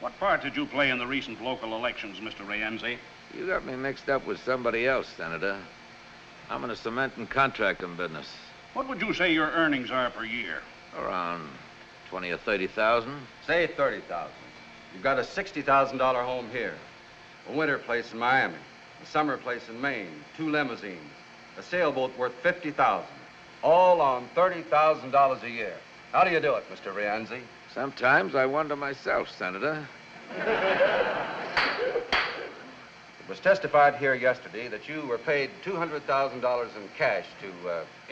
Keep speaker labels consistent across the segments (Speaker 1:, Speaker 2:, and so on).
Speaker 1: What part did you play in the recent local elections, Mr. Rienzi?
Speaker 2: You got me mixed up with somebody else, Senator. I'm in the cement and contracting business.
Speaker 1: What would you say your earnings are per year?
Speaker 2: Around 20 or 30,000.
Speaker 3: Say 30,000. You've got a $60,000 home here, a winter place in Miami, a summer place in Maine, 2 limousines, a sailboat worth $50,000, all on $30,000 a year. How do you do it, Mr. Rienzi?
Speaker 2: Sometimes I wonder myself, Senator.
Speaker 3: It was testified here yesterday that you were paid $200,000 in cash to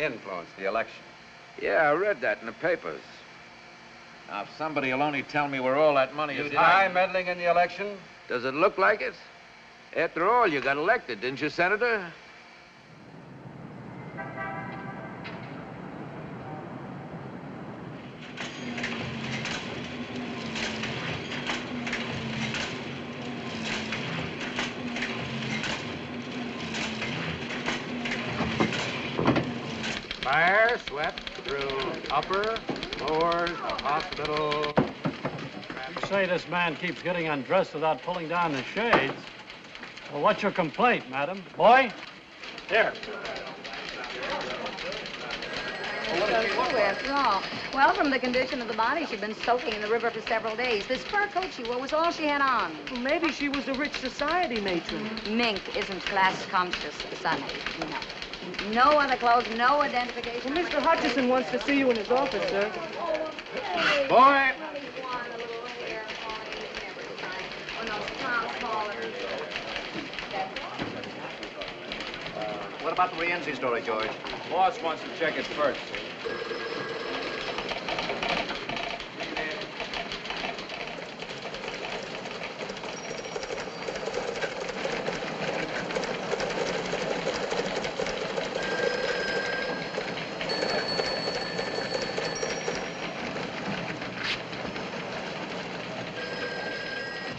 Speaker 3: influence the election.
Speaker 2: Yeah, I read that in the papers. Now, if somebody will only tell me where all that money is
Speaker 3: deny meddling in the election?
Speaker 2: Does it look like it? After all, you got elected, didn't you, Senator? Fire swept through upper, floors of hospital.
Speaker 4: You say this man keeps getting undressed without pulling down the shades. Well, what's your complaint, madam? Boy? Here.
Speaker 5: After all. Well, from the condition of the body, she'd been soaking in the river for several days. This fur coat she wore was all she had on.
Speaker 6: Well, maybe she was a rich society matron.
Speaker 5: Mink isn't class conscious, Sonny. No. No other clothes, no identification.
Speaker 6: Well, Mr. Hutchison wants to see you in his office, sir.
Speaker 2: Boy!
Speaker 7: What about the Rienzi story, George?
Speaker 3: Boss wants to check it first.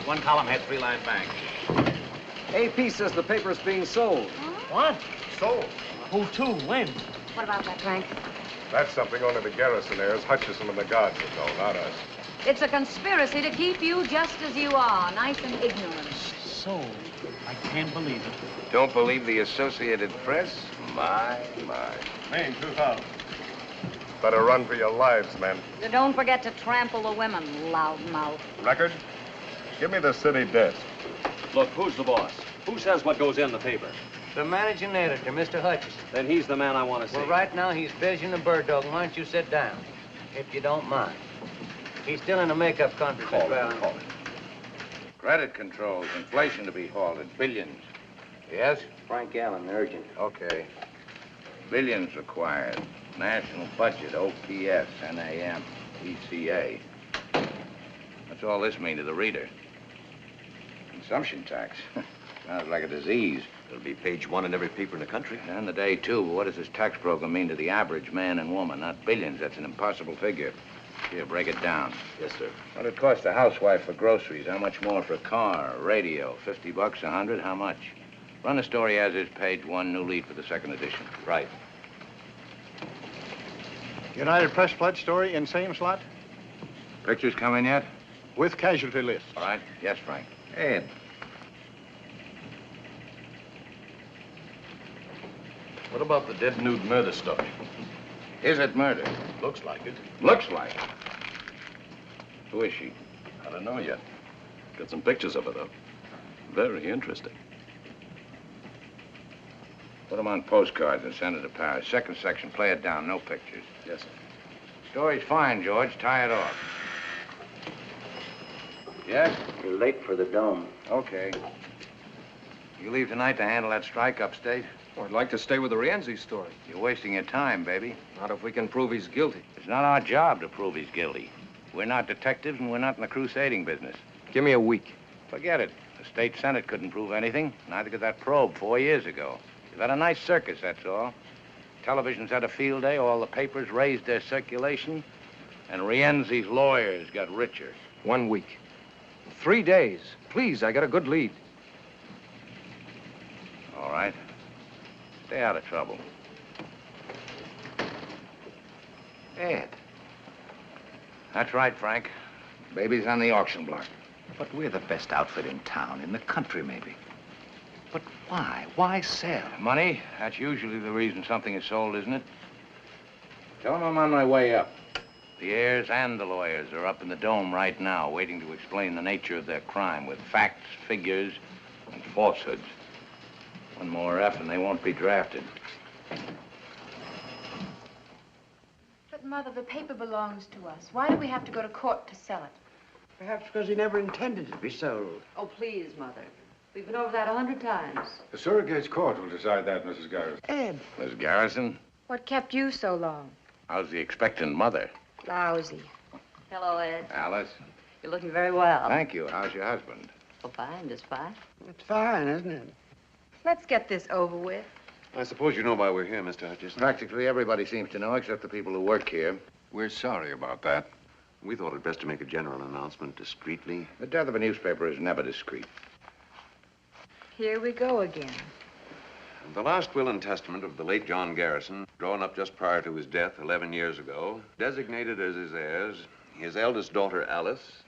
Speaker 7: One column had 3-line banks.
Speaker 8: AP says the paper's being sold.
Speaker 4: What?
Speaker 8: Sold?
Speaker 4: Who to? When?
Speaker 5: What about that, Frank?
Speaker 9: That's something only the garrisonaires, Hutchison and the guards would know, not us.
Speaker 5: It's a conspiracy to keep you just as you are, nice and ignorant.
Speaker 4: So, I can't believe it.
Speaker 2: Don't believe the Associated Press? My.
Speaker 9: Maine, 2,000. Better run for your lives, men.
Speaker 5: Don't forget to trample the women, loudmouth.
Speaker 9: Record? Give me the city desk.
Speaker 7: Look, who's the boss? Who says what goes in the paper?
Speaker 8: The managing editor, Mr. Hutchison.
Speaker 7: Then he's the man I want to see.
Speaker 8: Well, right now he's busy in the bird dog. Why don't you sit down, if you don't mind? He's still in a makeup conference.
Speaker 7: Call it.
Speaker 2: Credit controls, inflation to be halted, billions. Yes?
Speaker 8: Frank Allen, urgent.
Speaker 2: Okay. Billions required. National budget, OPS, NAM, ECA. What's all this mean to the reader? Consumption tax. Sounds like a disease.
Speaker 7: It'll be page 1 in every paper in the country.
Speaker 2: And the day, too. What does this tax program mean to the average man and woman? Not billions. That's an impossible figure. Here, break it down.
Speaker 7: Yes, sir.
Speaker 2: What'd it cost a housewife for groceries? How much more for a car, a radio? $50, 100? How much? Run the story as is, page 1, new lead for the second edition.
Speaker 7: Right.
Speaker 10: United Press pledge story in same slot?
Speaker 2: Pictures coming yet?
Speaker 10: With casualty list.
Speaker 2: All right. Yes, Frank.
Speaker 8: Ed.
Speaker 3: What about the dead nude murder story?
Speaker 2: Is it murder?
Speaker 3: Looks like it.
Speaker 2: Looks like it. Who is she?
Speaker 3: I don't know yet. Got some pictures of her, though. Very interesting.
Speaker 2: Put them on postcards and send it to Paris. Second section, play it down. No pictures.
Speaker 3: Yes, sir.
Speaker 2: Story's fine, George. Tie it off. Yes?
Speaker 8: You're late for the dome.
Speaker 2: Okay. You leave tonight to handle that strike upstate?
Speaker 3: Well, I'd like to stay with the Rienzi story.
Speaker 2: You're wasting your time, baby.
Speaker 3: Not if we can prove he's guilty.
Speaker 2: It's not our job to prove he's guilty. We're not detectives, and we're not in the crusading business.
Speaker 3: Give me a week.
Speaker 2: Forget it. The state senate couldn't prove anything. Neither could that probe 4 years ago. You've had a nice circus, that's all. Television's had a field day. All the papers raised their circulation. And Rienzi's lawyers got richer.
Speaker 3: 1 week. 3 days. Please, I got a good lead.
Speaker 2: All right. Stay out of trouble. Ed. That's right, Frank. Baby's on the auction block. But we're the best outfit in town, in the country, maybe. But why? Why sell? Money? That's usually the reason something is sold, isn't it? Tell them I'm on my way up. The heirs and the lawyers are up in the dome right now, waiting to explain the nature of their crime with facts, figures, and falsehoods. One more F and they won't be drafted.
Speaker 11: But, Mother, the paper belongs to us. Why do we have to go to court to sell it?
Speaker 12: Perhaps because he never intended it to be sold.
Speaker 5: Oh, please, Mother. We've been over that 100 times.
Speaker 13: The surrogate's court will decide that, Mrs. Garrison.
Speaker 12: Ed.
Speaker 2: Miss Garrison,
Speaker 11: What kept you so long?
Speaker 2: how's the expectant mother?
Speaker 11: Lousy.
Speaker 5: Hello, Ed.
Speaker 2: Alice?
Speaker 5: You're looking very well.
Speaker 2: Thank you. How's your husband?
Speaker 5: Oh, fine, just fine.
Speaker 12: It's fine, isn't it?
Speaker 11: Let's get this over with.
Speaker 3: I suppose you know why we're here, Mr. Hutchison.
Speaker 2: Practically everybody seems to know, except the people who work here.
Speaker 13: We're sorry about that.
Speaker 3: We thought it best to make a general announcement discreetly.
Speaker 2: The death of a newspaper is never discreet.
Speaker 11: Here we go again.
Speaker 3: The last will and testament of the late John Garrison, drawn up just prior to his death 11 years ago, designated as his heirs his eldest daughter, Alice,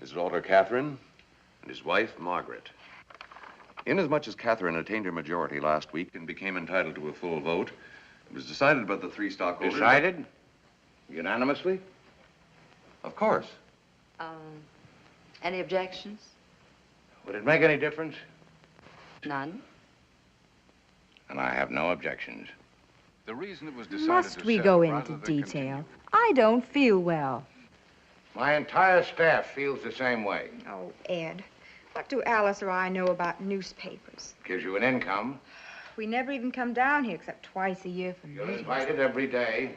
Speaker 3: his daughter, Catherine, and his wife, Margaret. Inasmuch as Catherine attained her majority last week and became entitled to a full vote, it was decided by the three stockholders...
Speaker 2: Decided? Unanimously?
Speaker 3: Of course.
Speaker 5: Any objections?
Speaker 2: Would it make any difference?
Speaker 5: None.
Speaker 2: And I have no objections.
Speaker 13: The reason it was decided
Speaker 14: Must
Speaker 13: to
Speaker 14: we
Speaker 13: sell
Speaker 14: go
Speaker 13: rather
Speaker 14: into
Speaker 13: than
Speaker 14: detail? I don't feel well.
Speaker 2: My entire staff feels the same way.
Speaker 11: Oh, Ed, what do Alice or I know about newspapers?
Speaker 2: Gives you an income.
Speaker 11: We never even come down here except twice a year for
Speaker 2: You're
Speaker 11: meetings.
Speaker 2: invited every day.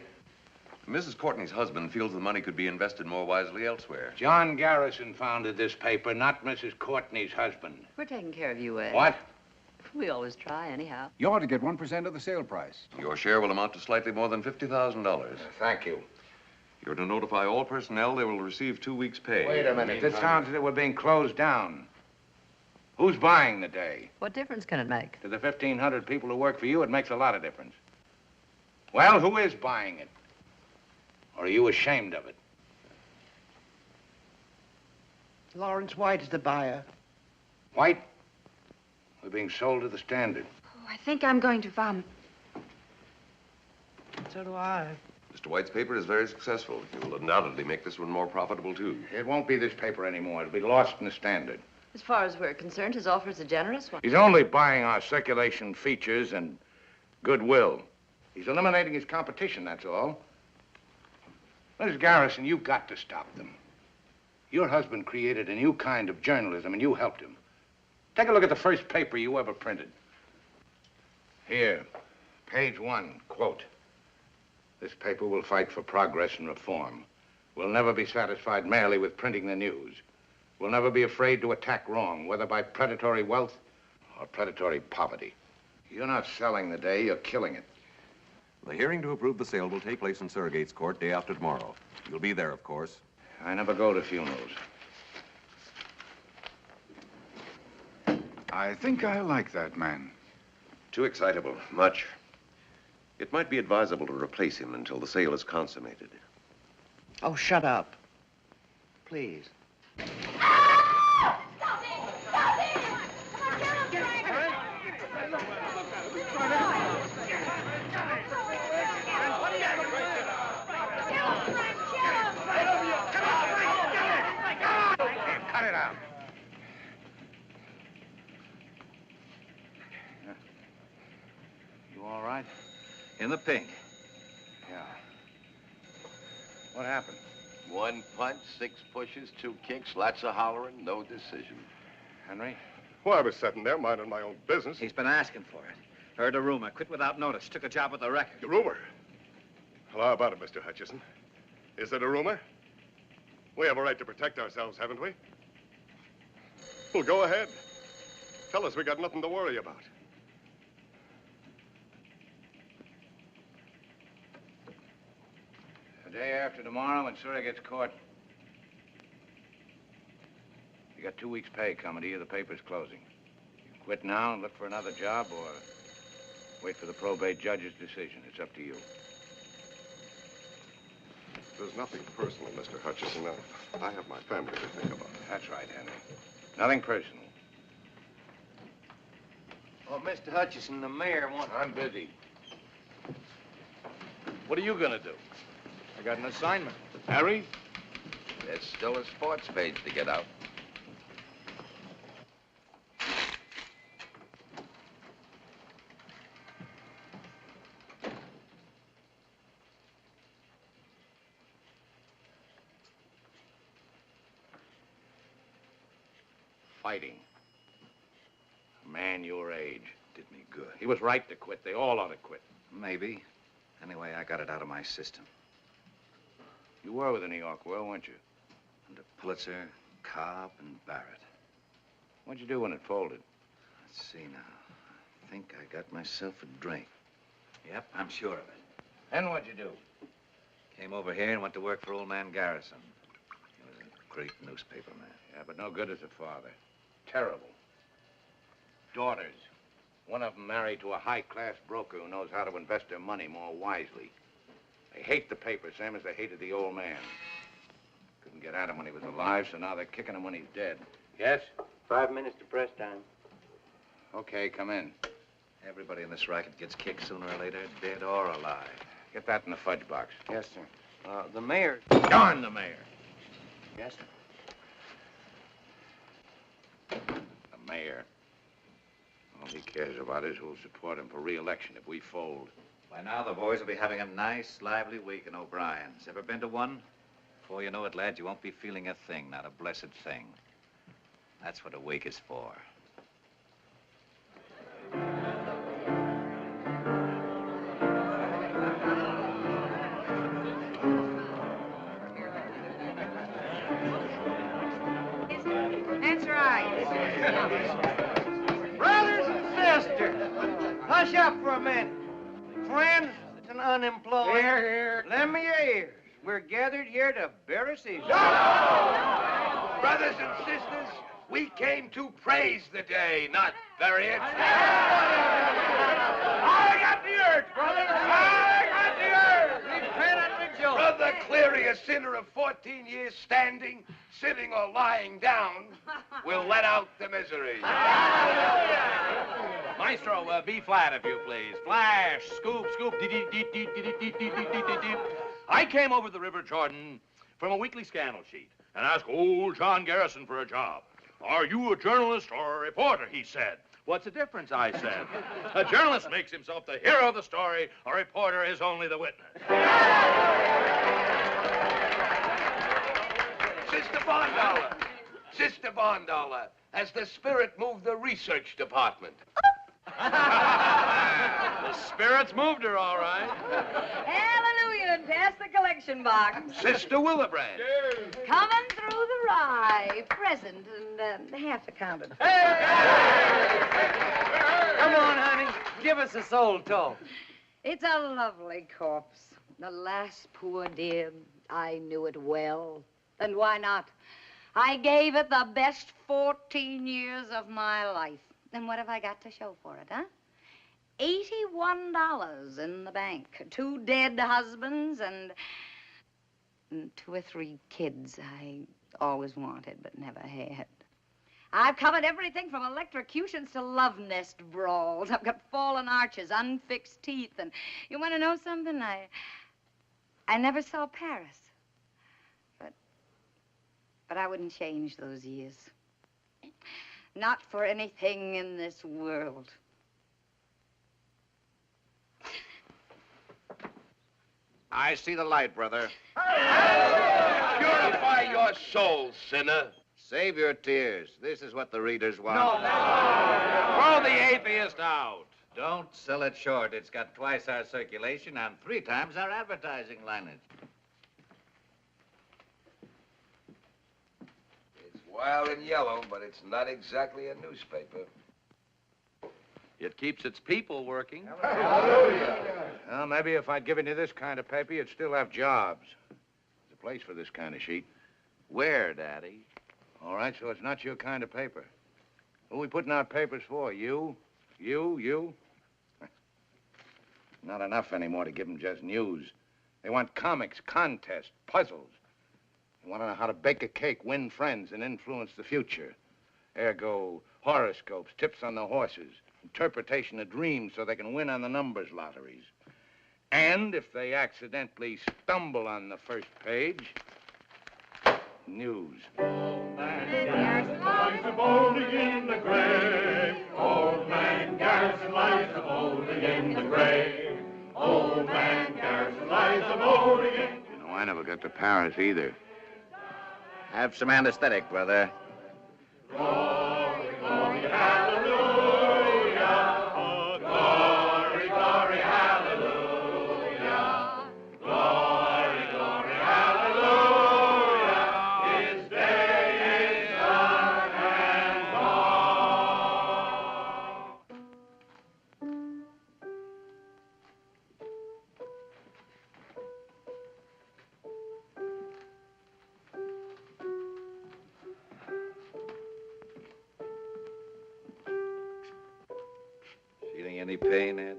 Speaker 3: Mrs. Courtney's husband feels the money could be invested more wisely elsewhere.
Speaker 2: John Garrison founded this paper, not Mrs. Courtney's husband.
Speaker 5: We're taking care of you, Ed.
Speaker 2: What?
Speaker 5: We always try, anyhow.
Speaker 13: You ought to get 1% of the sale price.
Speaker 3: Your share will amount to slightly more than $50,000.
Speaker 2: Thank you.
Speaker 3: You're to notify all personnel they will receive 2 weeks' pay.
Speaker 2: Wait a minute. This sounds as if we're being closed down. Who's buying the day?
Speaker 5: What difference can it make?
Speaker 2: To the 1,500 people who work for you, it makes a lot of difference. Well, who is buying it? Or are you ashamed of it?
Speaker 12: Lawrence White is the buyer.
Speaker 2: White? We're being sold to the Standard.
Speaker 11: Oh, I think I'm going to vomit.
Speaker 12: So do I.
Speaker 3: Mr. White's paper is very successful. He will undoubtedly make this one more profitable, too.
Speaker 2: It won't be this paper anymore. It'll be lost in the Standard.
Speaker 5: As far as we're concerned, his offer is a generous one.
Speaker 2: He's only buying our circulation features and goodwill. He's eliminating his competition, that's all. Mrs. Garrison, you've got to stop them. Your husband created a new kind of journalism, and you helped him. Take a look at the first paper you ever printed. Here, page 1, quote. This paper will fight for progress and reform. We'll never be satisfied merely with printing the news. We'll never be afraid to attack wrong, whether by predatory wealth or predatory poverty. You're not selling the day, you're killing it.
Speaker 3: The hearing to approve the sale will take place in Surrogate's Court day after tomorrow. You'll be there, of course.
Speaker 2: I never go to funerals.
Speaker 13: I think I like that man.
Speaker 3: Too excitable, much. It might be advisable to replace him until the sale is consummated.
Speaker 12: Oh, shut up. Please.
Speaker 2: Cut it out. You all right?
Speaker 15: In the pink.
Speaker 2: Yeah. What happened?
Speaker 15: 1 punch, 6 pushes, 2 kicks, lots of hollering, no decision.
Speaker 2: Henry?
Speaker 9: Well, I was sitting there minding my own business.
Speaker 15: He's been asking for it. Heard a rumor, quit without notice, took a job at the record.
Speaker 9: A rumor? Well, how about it, Mr. Hutchison? Is it a rumor? We have a right to protect ourselves, haven't we? Well, go ahead. Tell us we got nothing to worry about.
Speaker 2: The day after tomorrow in Surrogate's Court. You got 2 weeks' pay coming to you. The paper's closing. You can quit now and look for another job or wait for the probate judge's decision. It's up to you.
Speaker 9: There's nothing personal, Mr. Hutchison. I have my family to think about.
Speaker 2: That's right, Henry. Nothing personal.
Speaker 8: Oh, Mr. Hutchison, the mayor wants...
Speaker 2: I'm busy.
Speaker 15: What are you gonna do?
Speaker 10: I got an assignment.
Speaker 15: Harry?
Speaker 2: There's still a sports page to get out. Fighting. A man your age.
Speaker 13: Did me good.
Speaker 2: He was right to quit. They all ought to quit.
Speaker 13: Maybe. Anyway, I got it out of my system.
Speaker 2: You were with the New York World, weren't you?
Speaker 13: Under Pulitzer, Cobb, and Barrett.
Speaker 2: What'd you do when it folded?
Speaker 13: Let's see now. I think I got myself a drink. Yep, I'm sure of it.
Speaker 2: Then what'd you do?
Speaker 13: Came over here and went to work for old man Garrison. He was a great newspaper man.
Speaker 2: Yeah, but no good as a father. Terrible. Daughters. One of them married to a high-class broker who knows how to invest their money more wisely. They hate the paper, same as they hated the old man. Couldn't get at him when he was alive, so now they're kicking him when he's dead. Yes?
Speaker 8: 5 minutes to press time.
Speaker 2: Okay, come in.
Speaker 13: Everybody in this racket gets kicked sooner or later, dead or alive.
Speaker 2: Get that in the fudge box.
Speaker 8: Yes, sir. The mayor...
Speaker 2: Darn the mayor.
Speaker 8: Yes, sir.
Speaker 2: The mayor. All he cares about is who'll support him for re-election if we fold.
Speaker 13: By now, the boys will be having a nice, lively week in O'Brien's. Ever been to one? Before you know it, lad, you won't be feeling a thing, not a blessed thing. That's what a week is for.
Speaker 5: That's right.
Speaker 8: Brothers and sisters, hush up for a minute. Friends and unemployed.
Speaker 12: Here, here.
Speaker 8: Lend me your ears. We're gathered here to bury Caesar.
Speaker 15: Brothers and sisters, we came to praise the day, not bury it. I got the urge, brother. I got the urge.
Speaker 8: Repent and rejoice.
Speaker 15: Brother Cleary, a sinner of 14 years standing, sitting, or lying down, will let out the misery.
Speaker 1: Maestro, B flat, if you please. Flash, scoop, scoop, I came over the River Jordan from a weekly scandal sheet and asked old John Garrison for a job. Are you a journalist or a reporter, he said. What's the difference, I said. A journalist makes himself the hero of the story. A reporter is only the witness.
Speaker 15: Sister Bondollar, has the spirit moved the research department?
Speaker 1: The spirits moved her, all right.
Speaker 5: Hallelujah, and pass the collection box.
Speaker 15: Sister Willebrand.
Speaker 5: Coming through the rye, present and half accounted.
Speaker 8: Come on, honey. Give us a soul talk.
Speaker 5: It's a lovely corpse. The last poor dear, I knew it well. And why not? I gave it the best 14 years of my life. And what have I got to show for it, huh? $81 in the bank. 2 dead husbands and 2 or 3 kids I always wanted but never had. I've covered everything from electrocutions to love nest brawls. I've got fallen arches, unfixed teeth, and you want to know something? I never saw Paris. But I wouldn't change those years. Not for anything in this world.
Speaker 2: I see the light, brother.
Speaker 15: Purify your soul, sinner.
Speaker 2: Save your tears. This is what the readers want.
Speaker 1: Throw the atheist out.
Speaker 13: Don't sell it short. It's got twice our circulation and 3 times our advertising lineage.
Speaker 15: It's wild and yellow, but it's not exactly a newspaper.
Speaker 1: It keeps its people working.
Speaker 2: Well, maybe if I'd given you this kind of paper, you'd still have jobs. There's a place for this kind of sheet.
Speaker 1: Where, Daddy?
Speaker 2: All right, so it's not your kind of paper. Who are we putting out papers for? You? You? Not enough anymore to give them just news. They want comics, contests, puzzles. You want to know how to bake a cake, win friends, and influence the future. Ergo, horoscopes, tips on the horses, interpretation of dreams so they can win on the numbers lotteries. And if they accidentally stumble on the first page, news.
Speaker 16: Old man Garrison lies a-molding in the grave. Old man Garrison lies a-molding in the grave. Old man Garrison lies a-molding in...
Speaker 2: You know, I never got to Paris either.
Speaker 13: Have some anesthetic, brother.
Speaker 16: Glory, glory, hallelujah. Glory, glory, hallelujah. Glory, glory, hallelujah. His day is done and gone.
Speaker 13: Feeling any pain, Ed?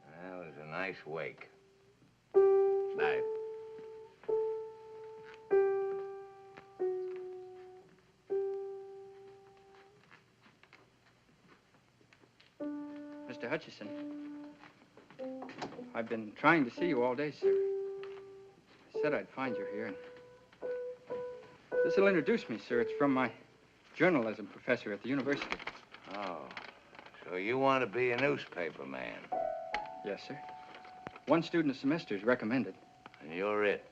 Speaker 2: Well, it was a nice wake.
Speaker 13: Night.
Speaker 17: Mr. Hutchison, I've been trying to see you all day, sir. I said I'd find you here. And this'll introduce me, sir. It's from my journalism professor at the university.
Speaker 2: Oh, so you want to be a newspaper man?
Speaker 17: Yes, sir. One student a semester is recommended.
Speaker 2: And you're it?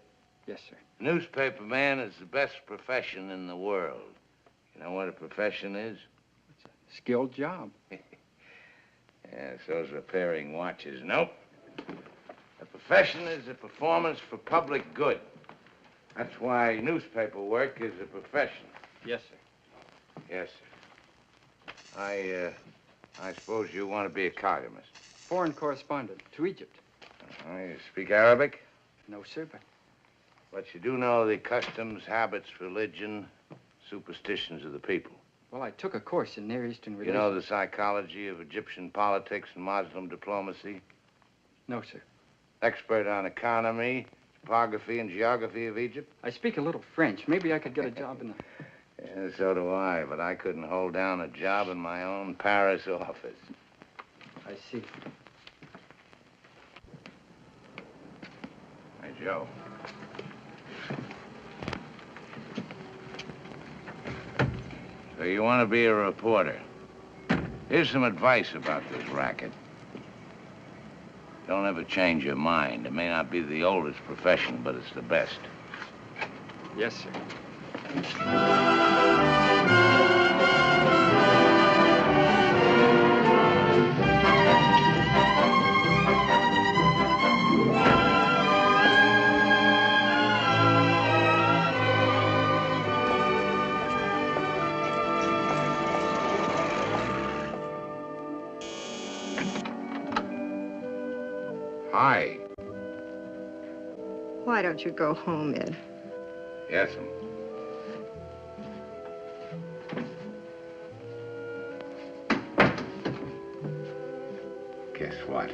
Speaker 17: Yes, sir.
Speaker 2: Newspaper man is the best profession in the world. You know what a profession is?
Speaker 17: It's a skilled job.
Speaker 2: Yeah, so's repairing watches. Nope. A profession is a performance for public good. That's why newspaper work is a profession.
Speaker 17: Yes, sir.
Speaker 2: Yes, sir. I suppose you want to be a columnist.
Speaker 17: Foreign correspondent to Egypt.
Speaker 2: You speak Arabic?
Speaker 17: No, sir,
Speaker 2: But you do know the customs, habits, religion, superstitions of the people.
Speaker 17: Well, I took a course in Near Eastern
Speaker 2: You
Speaker 17: relations.
Speaker 2: know the psychology of Egyptian politics and Muslim diplomacy?
Speaker 17: No, sir.
Speaker 2: Expert on economy, topography, and geography of Egypt?
Speaker 17: I speak a little French. Maybe I could get a job in the...
Speaker 2: Yeah, so do I, but I couldn't hold down a job in my own Paris office.
Speaker 17: I see.
Speaker 2: Hey, Joe. So you want to be a reporter. Here's some advice about this racket. Don't ever change your mind. It may not be the oldest profession, but it's the best.
Speaker 17: Yes, sir.
Speaker 2: Hi.
Speaker 18: Why don't you go home, Ed?
Speaker 2: Yes'm. Guess what?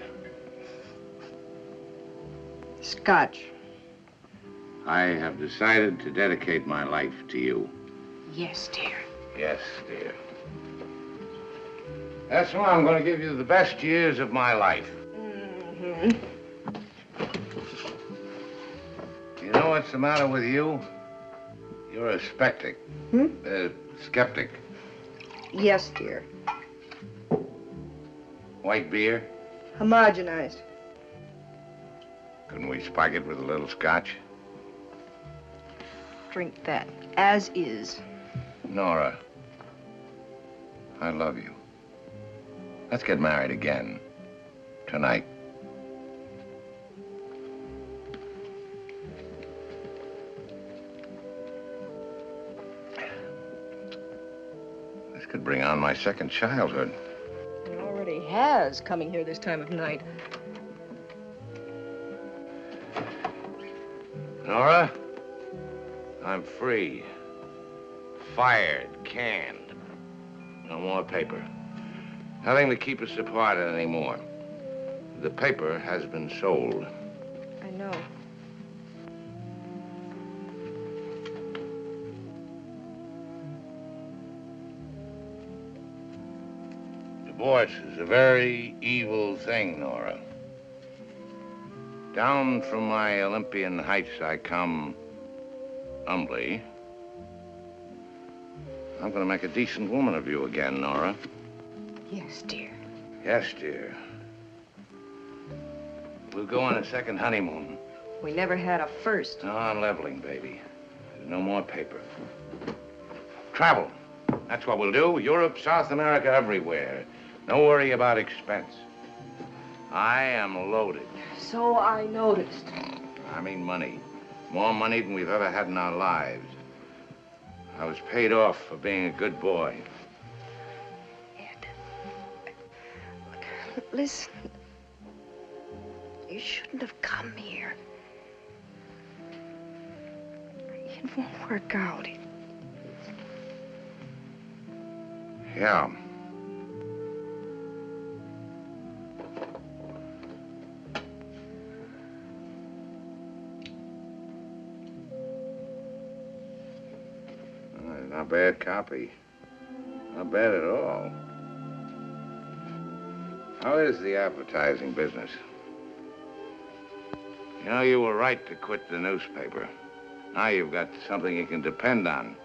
Speaker 18: Scotch.
Speaker 2: I have decided to dedicate my life to you.
Speaker 18: Yes, dear.
Speaker 2: Yes, dear. That's why I'm going to give you the best years of my life.
Speaker 18: Mm-hmm.
Speaker 2: You know what's the matter with you? You're a skeptic. Skeptic.
Speaker 18: Yes, dear.
Speaker 2: White beer?
Speaker 18: Homogenized.
Speaker 2: Couldn't we spike it with a little scotch?
Speaker 18: Drink that as is.
Speaker 2: Nora, I love you. Let's get married again. Tonight. This could bring on my second childhood.
Speaker 18: It already has, coming here this time of night.
Speaker 2: Nora, I'm free. Fired, canned. No more paper. Nothing to keep us apart anymore. The paper has been sold.
Speaker 18: I know.
Speaker 2: Divorce is a very evil thing, Nora. Down from my Olympian heights I come humbly. I'm gonna make a decent woman of you again, Nora.
Speaker 14: Yes, dear.
Speaker 2: Yes, dear. We'll go on a second honeymoon.
Speaker 14: We never had a first.
Speaker 2: No, I'm leveling, baby. There's no more paper. Travel. That's what we'll do. Europe, South America, everywhere. No worry about expense. I am loaded.
Speaker 14: So I noticed.
Speaker 2: I mean money. More money than we've ever had in our lives. I was paid off for being a good boy.
Speaker 14: Ed, look, listen. You shouldn't have come here. It won't work out.
Speaker 2: Yeah. Not bad copy. Not bad at all. How is the advertising business? You know, you were right to quit the newspaper. Now you've got something you can depend on.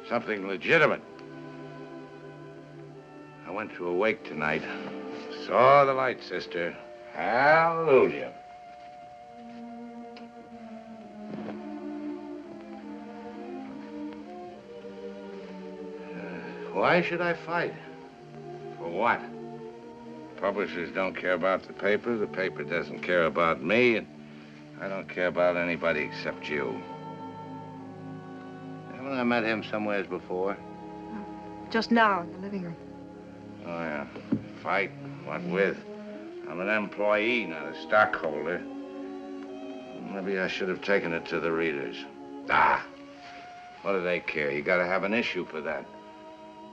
Speaker 2: Something legitimate. I went to a wake tonight. Saw the light, sister. Hallelujah. Why should I fight? For what? Publishers don't care about the paper doesn't care about me, and I don't care about anybody except you. Haven't I met him somewheres before?
Speaker 14: Just now in the living room.
Speaker 2: Oh, yeah. Fight? What with? I'm an employee, not a stockholder. Maybe I should have taken it to the readers. Ah! What do they care? You gotta have an issue for that.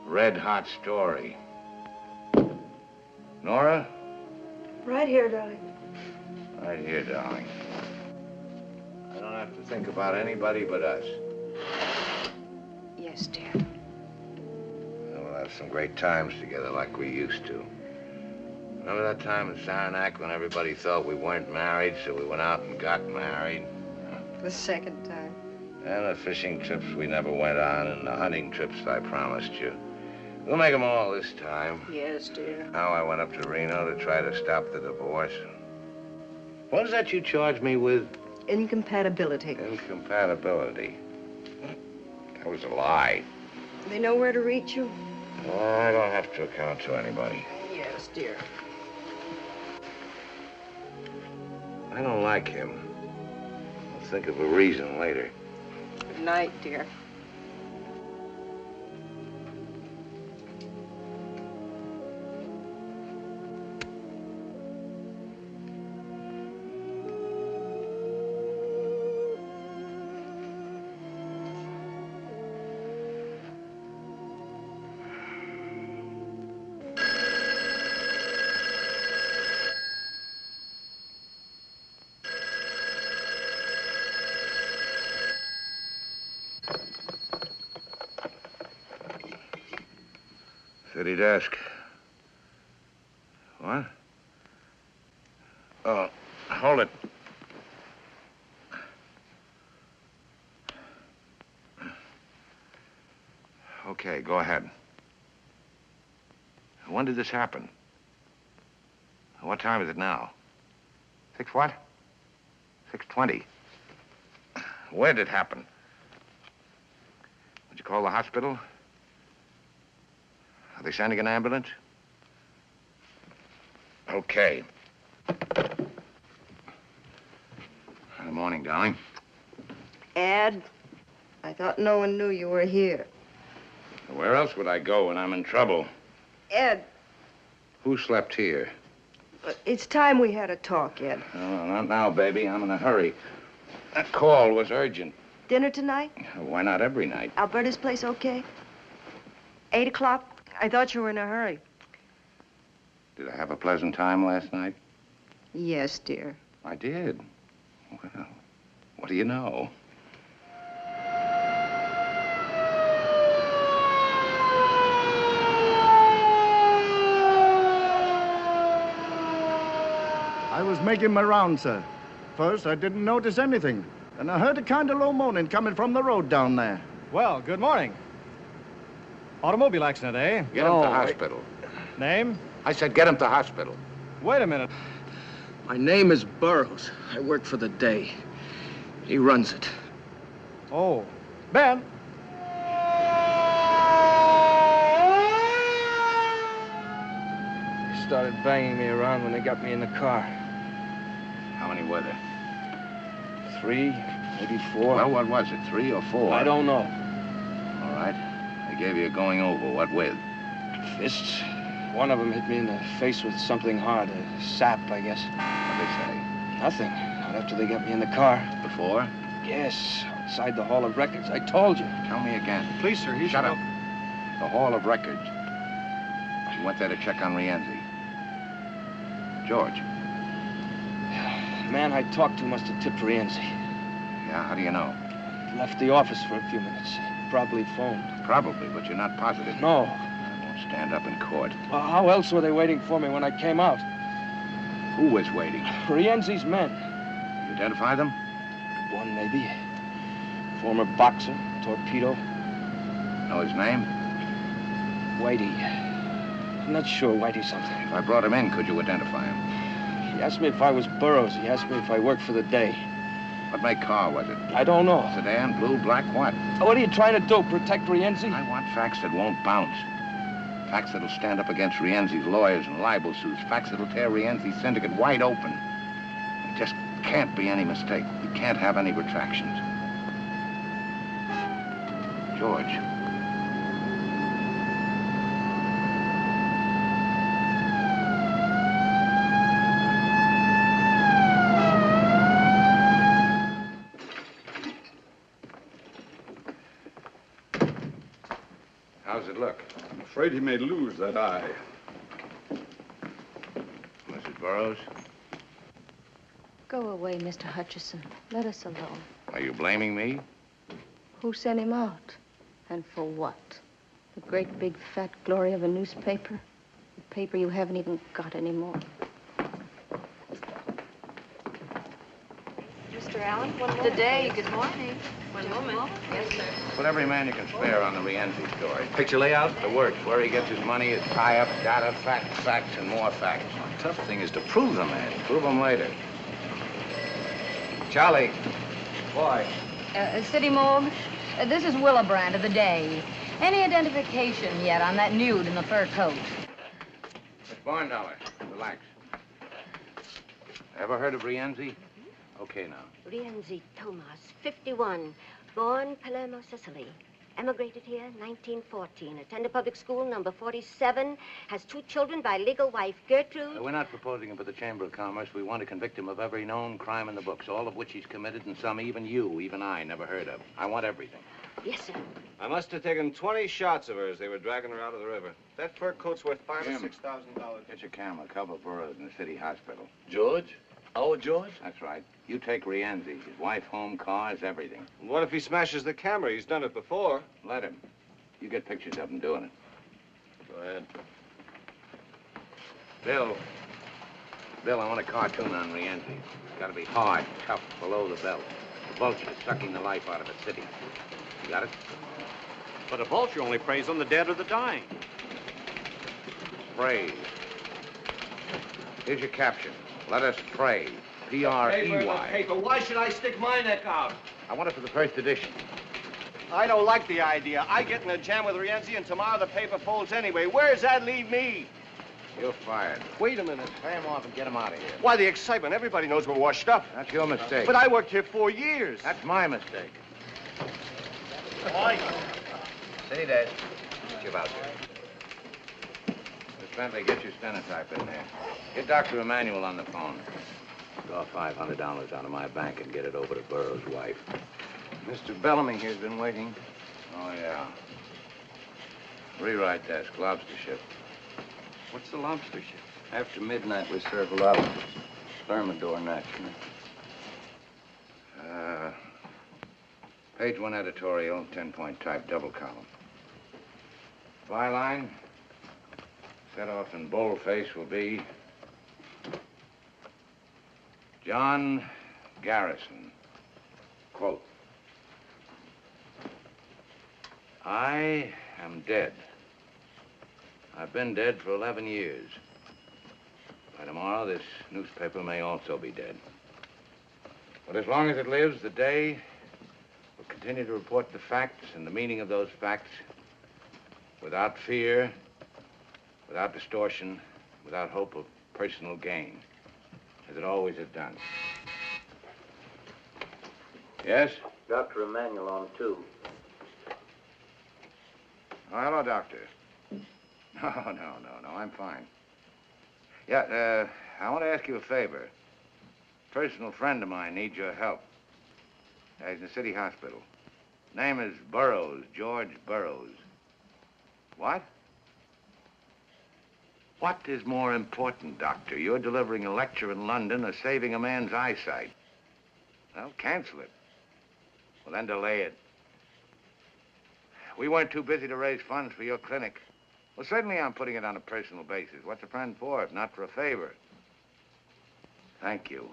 Speaker 2: Red-hot story. Nora?
Speaker 14: Right here, darling.
Speaker 2: Right here, darling. I don't have to think about anybody but us.
Speaker 14: Yes, dear.
Speaker 2: We'll have some great times together like we used to. Remember that time in Saranac when everybody thought we weren't married, so we went out and got married?
Speaker 14: The second time.
Speaker 2: And the fishing trips we never went on, and the hunting trips I promised you. We'll make them all this time.
Speaker 14: Yes, dear.
Speaker 2: Now I went up to Reno to try to stop the divorce. What is that you charged me with?
Speaker 14: Incompatibility.
Speaker 2: Incompatibility. That was a lie.
Speaker 14: They know where to reach you?
Speaker 2: I don't have to account to anybody.
Speaker 14: Yes, dear.
Speaker 2: I don't like him. I'll think of a reason later.
Speaker 14: Good night, dear.
Speaker 2: City desk. What? Oh, hold it. Okay, go ahead. When did this happen? What time is it now? 6 what? 6:20. Where did it happen? Did you call the hospital? Are they sending an ambulance? Okay. Good morning, darling.
Speaker 14: Ed, I thought no one knew you were here.
Speaker 2: Where else would I go when I'm in trouble?
Speaker 14: Ed,
Speaker 2: Who slept here?
Speaker 14: it's time we had a talk, Ed.
Speaker 2: Oh, not now, baby. I'm in a hurry. That call was urgent.
Speaker 14: Dinner tonight?
Speaker 2: Why not every night?
Speaker 14: Alberta's place okay? 8 o'clock? I thought you were in a hurry.
Speaker 2: Did I have a pleasant time last night?
Speaker 14: Yes, dear.
Speaker 2: I did. Well, what do you know?
Speaker 19: making my round, sir. First, I didn't notice anything. And I heard a kind of low moaning coming from the road down there.
Speaker 20: Well, good morning. Automobile accident, eh?
Speaker 2: Get him to hospital.
Speaker 20: Name?
Speaker 2: I said get him to hospital.
Speaker 20: Wait a minute.
Speaker 17: My name is Burroughs. I work for the day. He runs it.
Speaker 20: Oh. Ben!
Speaker 17: They started banging me around when they got me in the car.
Speaker 2: How many were there?
Speaker 17: 3, maybe 4.
Speaker 2: Well, what was it, 3 or 4?
Speaker 17: I don't know.
Speaker 2: All right. They gave you a going over. What with?
Speaker 17: Fists. One of them hit me in the face with something hard, a sap, I guess.
Speaker 2: What'd they say?
Speaker 17: Nothing. Not after they got me in the car.
Speaker 2: Before?
Speaker 17: Yes, outside the Hall of Records. I told you.
Speaker 2: Tell me again.
Speaker 20: Please, sir, he
Speaker 2: Shut up. The Hall of Records. You went there to check on Rienzi. George.
Speaker 17: The man I talked to must have tipped Rienzi.
Speaker 2: Yeah, how do you know?
Speaker 17: Left the office for a few minutes. Probably phoned.
Speaker 2: Probably, but you're not positive.
Speaker 17: No.
Speaker 2: I won't stand up in court.
Speaker 17: Well, how else were they waiting for me when I came out?
Speaker 2: Who was waiting?
Speaker 17: Rienzi's men.
Speaker 2: You identify them?
Speaker 17: One, maybe. Former boxer, torpedo.
Speaker 2: Know his name?
Speaker 17: Whitey. I'm not sure. Whitey something.
Speaker 2: If I brought him in, could you identify him?
Speaker 17: He asked me if I was Burroughs. He asked me if I worked for the day.
Speaker 2: What make car was it?
Speaker 17: I don't know.
Speaker 2: Sedan, blue, black, what?
Speaker 17: What are you trying to do? Protect Rienzi?
Speaker 2: I want facts that won't bounce. Facts that'll stand up against Rienzi's lawyers and libel suits. Facts that'll tear Rienzi's syndicate wide open. There just can't be any mistake. We can't have any retractions. George. How's it look?
Speaker 3: I'm afraid he may lose that eye.
Speaker 2: Mrs. Burroughs?
Speaker 11: Go away, Mr. Hutchison. Let us alone.
Speaker 2: Are you blaming me?
Speaker 11: Who sent him out? And for what? The great big fat glory of a newspaper? A paper you haven't even got anymore.
Speaker 14: Mr. Allen, one moment.
Speaker 11: Good day. Good morning.
Speaker 14: One moment.
Speaker 11: Yes, sir.
Speaker 2: Put every man you can spare on the Rienzi story.
Speaker 13: Picture layout?
Speaker 2: The works, where he gets his money, his tie-up, data, facts, and more facts.
Speaker 13: The tough thing is to prove them, man.
Speaker 2: Prove them later. Charlie.
Speaker 5: Boy. City morgue. This is Willebrand of the Day. Any identification yet on that nude in the fur coat?
Speaker 2: Miss Barndollar, relax. Ever heard of Rienzi? Okay, now.
Speaker 21: Rienzi Tomas, 51, born Palermo, Sicily. Emigrated here 1914. Attended public school number 47. Has 2 children by legal wife Gertrude.
Speaker 2: We're not proposing him for the Chamber of Commerce. We want to convict him of every known crime in the books, all of which he's committed, and some even you, even I, never heard of. I want everything.
Speaker 21: Yes, sir.
Speaker 7: I must have taken 20 shots of her as they were dragging her out of the river. That fur coat's worth $5,000 or $6,000.
Speaker 2: Get your camera. Cover Burroughs in the city hospital.
Speaker 7: George? Our George?
Speaker 2: That's right. You take Rienzi. His wife, home, cars, everything.
Speaker 7: What if he smashes the camera? He's done it before.
Speaker 2: Let him. You get pictures of him doing it.
Speaker 7: Go ahead.
Speaker 2: Bill, I want a cartoon on Rienzi. It's got to be hard, tough, below the belt. The vulture sucking the life out of a city. You got it?
Speaker 7: But a vulture only preys on the dead or the dying.
Speaker 2: Pray. Here's your caption. Let us pray. P-R-E-Y.
Speaker 15: Paper. Why should I stick my neck out?
Speaker 2: I want it for the first edition.
Speaker 15: I don't like the idea. I get in a jam with Rienzi, and tomorrow the paper folds anyway. Where does that leave me?
Speaker 2: You're fired.
Speaker 15: Wait a minute.
Speaker 2: Pay him off and get him out of here.
Speaker 15: Why, the excitement. Everybody knows we're washed up.
Speaker 2: That's your mistake.
Speaker 15: But I worked here 4 years.
Speaker 2: That's my mistake.
Speaker 15: Why?
Speaker 2: Say that. Give out there. Miss Bentley, get your stenotype in there. Get Dr. Emanuel on the phone. Draw $500 out of my bank and get it over to Burroughs' wife.
Speaker 3: Mr. Bellamy here's been waiting.
Speaker 2: Oh, yeah. Rewrite desk, lobster ship.
Speaker 3: What's the lobster ship? After midnight, we serve lobster. Thermidor, naturally.
Speaker 2: Page 1 editorial, 10-point type, double column. Byline, set off in boldface will be John Garrison. Quote. I am dead. I've been dead for 11 years. By tomorrow, this newspaper may also be dead. But as long as it lives, the day will continue to report the facts and the meaning of those facts without fear, without distortion, without hope of personal gain, as it always has done. Yes?
Speaker 8: Dr. Emanuel on 2.
Speaker 2: Oh, hello, Doctor. No, I'm fine. Yeah, I want to ask you a favor. A personal friend of mine needs your help. He's in the city hospital. Name is Burroughs, George Burroughs. What? What is more important, Doctor? You're delivering a lecture in London or saving a man's eyesight? Well, cancel it. Well, then delay it. We weren't too busy to raise funds for your clinic. Well, certainly I'm putting it on a personal basis. What's a friend for if not for a favor? Thank you.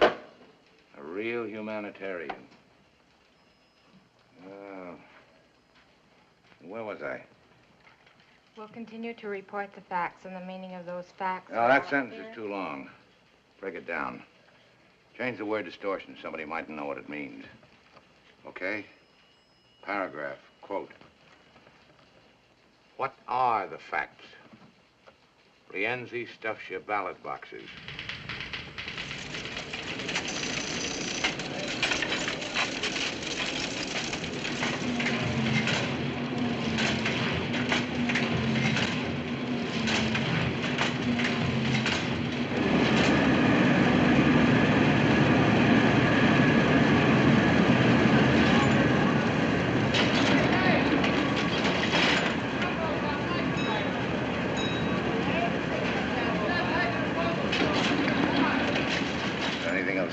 Speaker 2: A real humanitarian. Where was I?
Speaker 11: We'll continue to report the facts and the meaning of those facts.
Speaker 2: Oh, that sentence is too long. Break it down. Change the word distortion. Somebody mightn't know what it means. Okay? Paragraph, quote. What are the facts? Rienzi stuffs your ballot boxes.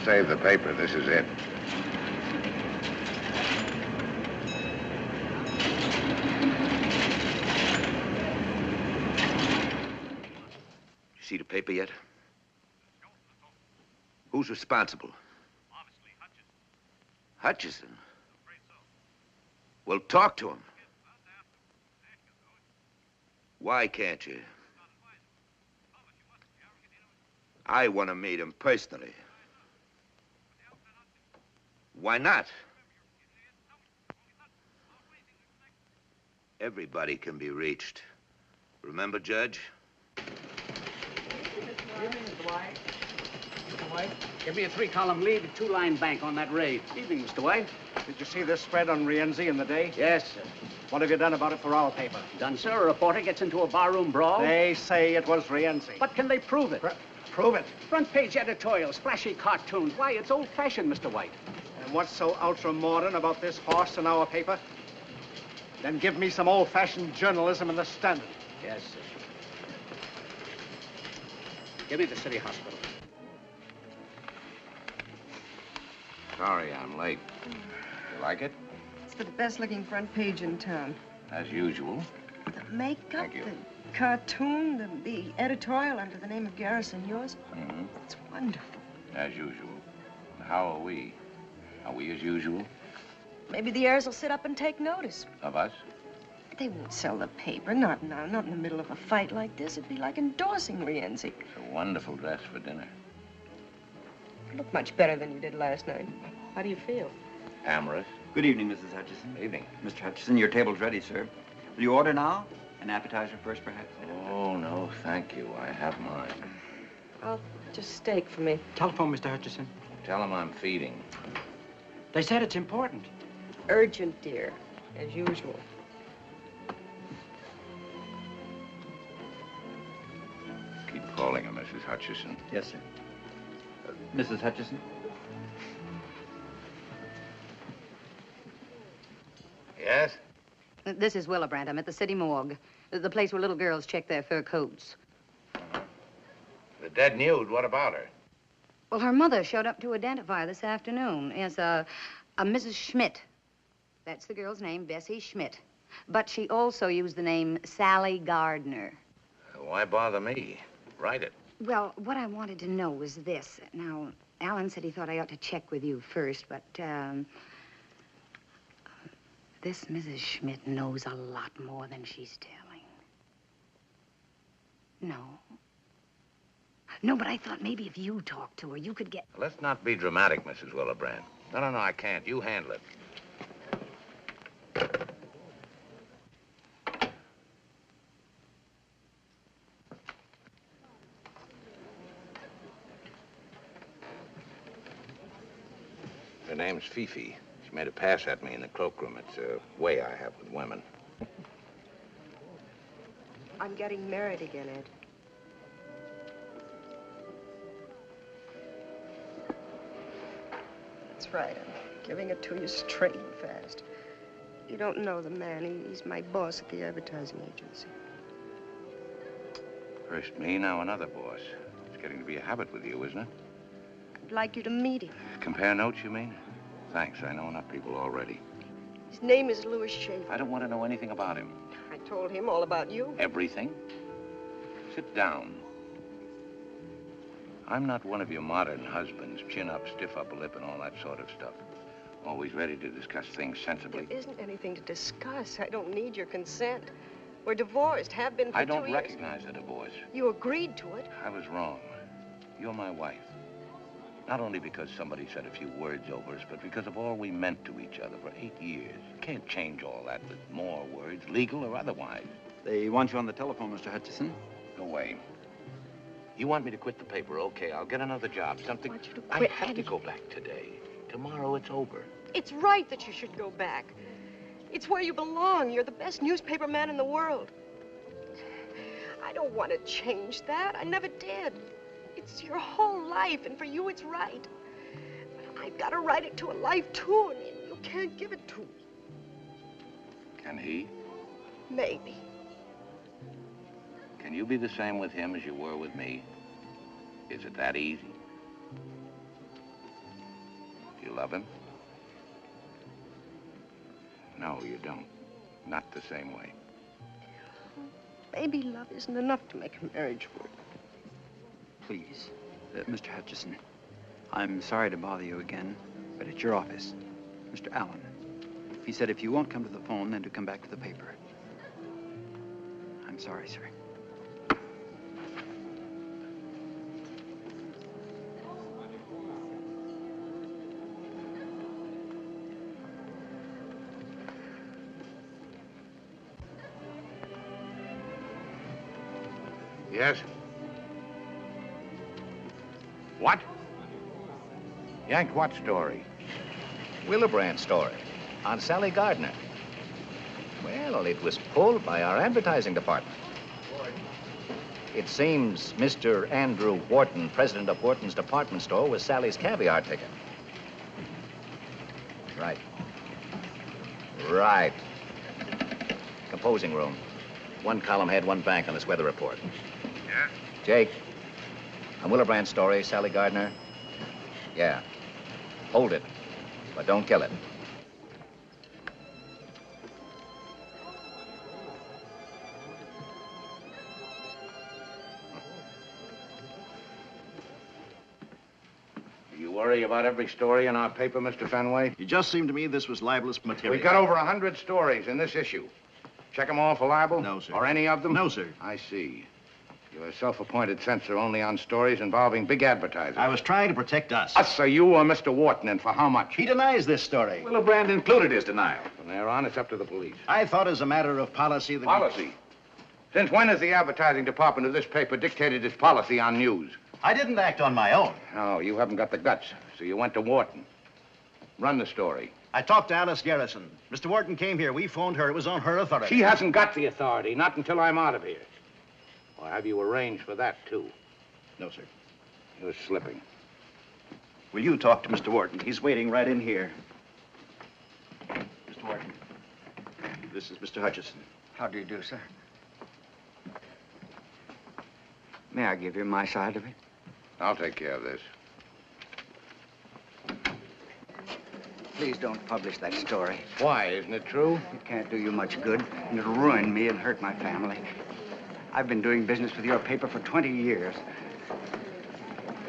Speaker 2: Save the paper. This is it.
Speaker 15: You see the paper yet? Who's responsible?
Speaker 1: Obviously,
Speaker 15: Hutchison. Well, talk to him. Why can't you? I want to meet him personally. Why not? Everybody can be reached. Remember, Judge?
Speaker 6: Evening, Mr. White. Mr. White, give me a 3-column lead, a 2-line bank on that raid. Evening, Mr. White.
Speaker 20: Did you see this spread on Rienzi in the day?
Speaker 6: Yes, sir.
Speaker 20: What have you done about it for our paper?
Speaker 6: Done, sir. A reporter gets into a barroom brawl.
Speaker 20: They say it was Rienzi.
Speaker 6: But can they prove it?
Speaker 20: Prove it.
Speaker 6: Front page editorials, flashy cartoons. Why, it's old-fashioned, Mr. White.
Speaker 20: And what's so ultra-modern about this horse in our paper? Then give me some old-fashioned journalism in the Standard.
Speaker 6: Yes, sir. Give me the city hospital.
Speaker 2: Sorry I'm late. You like it?
Speaker 14: It's the best-looking front page in town.
Speaker 2: As usual.
Speaker 14: The makeup,
Speaker 2: Thank you.
Speaker 14: the cartoon, the editorial under the name of Garrison, yours.
Speaker 2: Mm-hmm.
Speaker 14: It's wonderful.
Speaker 2: As usual. How are we? Are we as usual?
Speaker 14: Maybe the heirs will sit up and take notice.
Speaker 2: Of us?
Speaker 14: They won't sell the paper, not now, not in the middle of a fight like this. It'd be like endorsing Rienzi.
Speaker 2: It's a wonderful dress for dinner.
Speaker 14: You look much better than you did last night. How do you feel?
Speaker 2: Amorous.
Speaker 22: Good evening, Mrs. Hutchison.
Speaker 2: Evening.
Speaker 22: Mr. Hutchison, your table's ready, sir. Will you order now? An appetizer first, perhaps?
Speaker 2: Oh, no, thank you. I have mine.
Speaker 14: I'll just steak for me.
Speaker 22: Telephone, Mr. Hutchison.
Speaker 2: Tell him I'm feeding.
Speaker 22: They said it's important.
Speaker 14: Urgent, dear, as usual.
Speaker 2: Keep calling her, Mrs. Hutchison.
Speaker 22: Yes, sir. Mrs. Hutchison?
Speaker 2: Yes?
Speaker 5: This is Willibrandt. I'm at the city morgue. The place where little girls check their fur coats.
Speaker 2: The dead nude, what about her?
Speaker 5: Well, her mother showed up to identify her this afternoon as a Mrs. Schmidt. That's the girl's name, Bessie Schmidt. But she also used the name Sally Gardner.
Speaker 2: Why bother me? Write it.
Speaker 5: Well, what I wanted to know was this. Now, Alan said he thought I ought to check with you first, but, this Mrs. Schmidt knows a lot more than she's telling. No. No, but I thought maybe if you talked to her, you could get...
Speaker 2: Let's not be dramatic, Mrs. Willebrand. No, I can't. You handle it. Her name's Fifi. She made a pass at me in the cloakroom. It's a way I have with women.
Speaker 14: I'm getting married again, Ed. That's right. I'm giving it to you straight and fast. You don't know the man. He's my boss at the advertising agency.
Speaker 2: First me, now another boss. It's getting to be a habit with you, isn't it?
Speaker 14: I'd like you to meet him.
Speaker 2: Compare notes, you mean? Thanks. I know enough people already.
Speaker 14: His name is Louis Schaefer.
Speaker 2: I don't want to know anything about him.
Speaker 14: I told him all about you.
Speaker 2: Everything? Sit down. I'm not one of your modern husbands, chin up, stiff upper lip, and all that sort of stuff. Always ready to discuss things sensibly.
Speaker 14: There isn't anything to discuss. I don't need your consent. We're divorced, have been for 2 years.
Speaker 2: I don't recognize a divorce.
Speaker 14: You agreed to it.
Speaker 2: I was wrong. You're my wife. Not only because somebody said a few words over us, but because of all we meant to each other for 8 years. You can't change all that with more words, legal or otherwise.
Speaker 22: They want you on the telephone, Mr. Hutchison.
Speaker 2: Go away. You want me to quit the paper? Okay, I'll get another job. Something.
Speaker 14: I want you to quit.
Speaker 2: I have to go back today. Tomorrow it's over.
Speaker 14: It's right that you should go back. It's where you belong. You're the best newspaper man in the world. I don't want to change that. I never did. It's your whole life, and for you, it's right. But I've got to write it to a life, too, and you can't give it to me.
Speaker 2: Can he?
Speaker 14: Maybe.
Speaker 2: Can you be the same with him as you were with me? Is it that easy? Do you love him? No, you don't. Not the same way.
Speaker 14: Maybe love isn't enough to make a marriage work.
Speaker 22: Please, Mr. Hutchison, I'm sorry to bother you again, but it's your office. Mr. Allen, he said if you won't come to the phone, then to come back to the paper. I'm sorry, sir.
Speaker 2: Yes? What? Yanked what story?
Speaker 4: Willebrand story on Sally Gardner. Well, it was pulled by our advertising department. It seems Mr. Andrew Wharton, president of Wharton's department store, was Sally's caviar ticket. Right. Right. Composing room. One column head, one bank on this weather report.
Speaker 2: Yeah?
Speaker 4: Jake, on Willebrand's story, Sally Gardner. Yeah. Hold it, but don't kill it.
Speaker 2: You worry about every story in our paper, Mr. Fenway?
Speaker 19: It just seemed to me this was libelous material.
Speaker 2: We've got over 100 stories in this issue. Check them all for libel?
Speaker 19: No, sir.
Speaker 2: Or any of them?
Speaker 19: No, sir.
Speaker 2: I see. You're a self-appointed censor only on stories involving big advertisers.
Speaker 19: I was trying to protect us.
Speaker 2: Us, or you, or Mr. Wharton, and for how much?
Speaker 19: He denies this story.
Speaker 2: Willebrand included his denial. From there on, it's up to the police.
Speaker 19: I thought as a matter of policy that...
Speaker 2: Policy? Since when has the advertising department of this paper dictated its policy on news?
Speaker 19: I didn't act on my own.
Speaker 2: No, you haven't got the guts, so you went to Wharton. Run the story.
Speaker 19: I talked to Alice Garrison. Mr. Wharton came here. We phoned her. It was on her authority.
Speaker 2: She hasn't got the authority, not until I'm out of here. Or have you arranged for that, too?
Speaker 19: No, sir.
Speaker 2: You're slipping.
Speaker 19: Will you talk to Mr. Wharton? He's waiting right in here. Mr. Wharton, this is Mr. Hutchison.
Speaker 9: How do you do, sir? May I give you my side of it?
Speaker 2: I'll take care of this.
Speaker 9: Please don't publish that story.
Speaker 2: Why? Isn't it true?
Speaker 9: It can't do you much good, and it'll ruin me and hurt my family. I've been doing business with your paper for 20 years.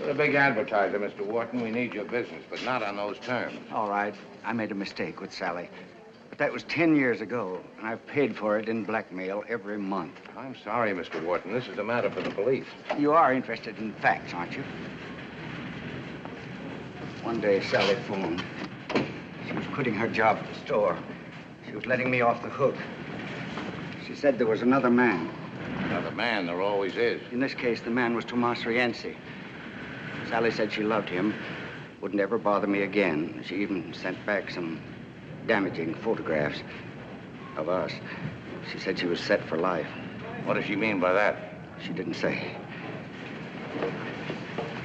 Speaker 2: You're a big advertiser, Mr. Wharton. We need your business, but not on those terms.
Speaker 9: All right. I made a mistake with Sally. But that was 10 years ago, and I've paid for it in blackmail every month.
Speaker 2: I'm sorry, Mr. Wharton. This is a matter for the police.
Speaker 9: You are interested in facts, aren't you? One day, Sally phoned. She was quitting her job at the store. She was letting me off the hook. She said there was another man.
Speaker 2: Another man, there always is.
Speaker 9: In this case, the man was Tomas Rienzi. Sally said she loved him, wouldn't ever bother me again. She even sent back some damaging photographs of us. She said she was set for life.
Speaker 2: What does she mean by that?
Speaker 9: She didn't say.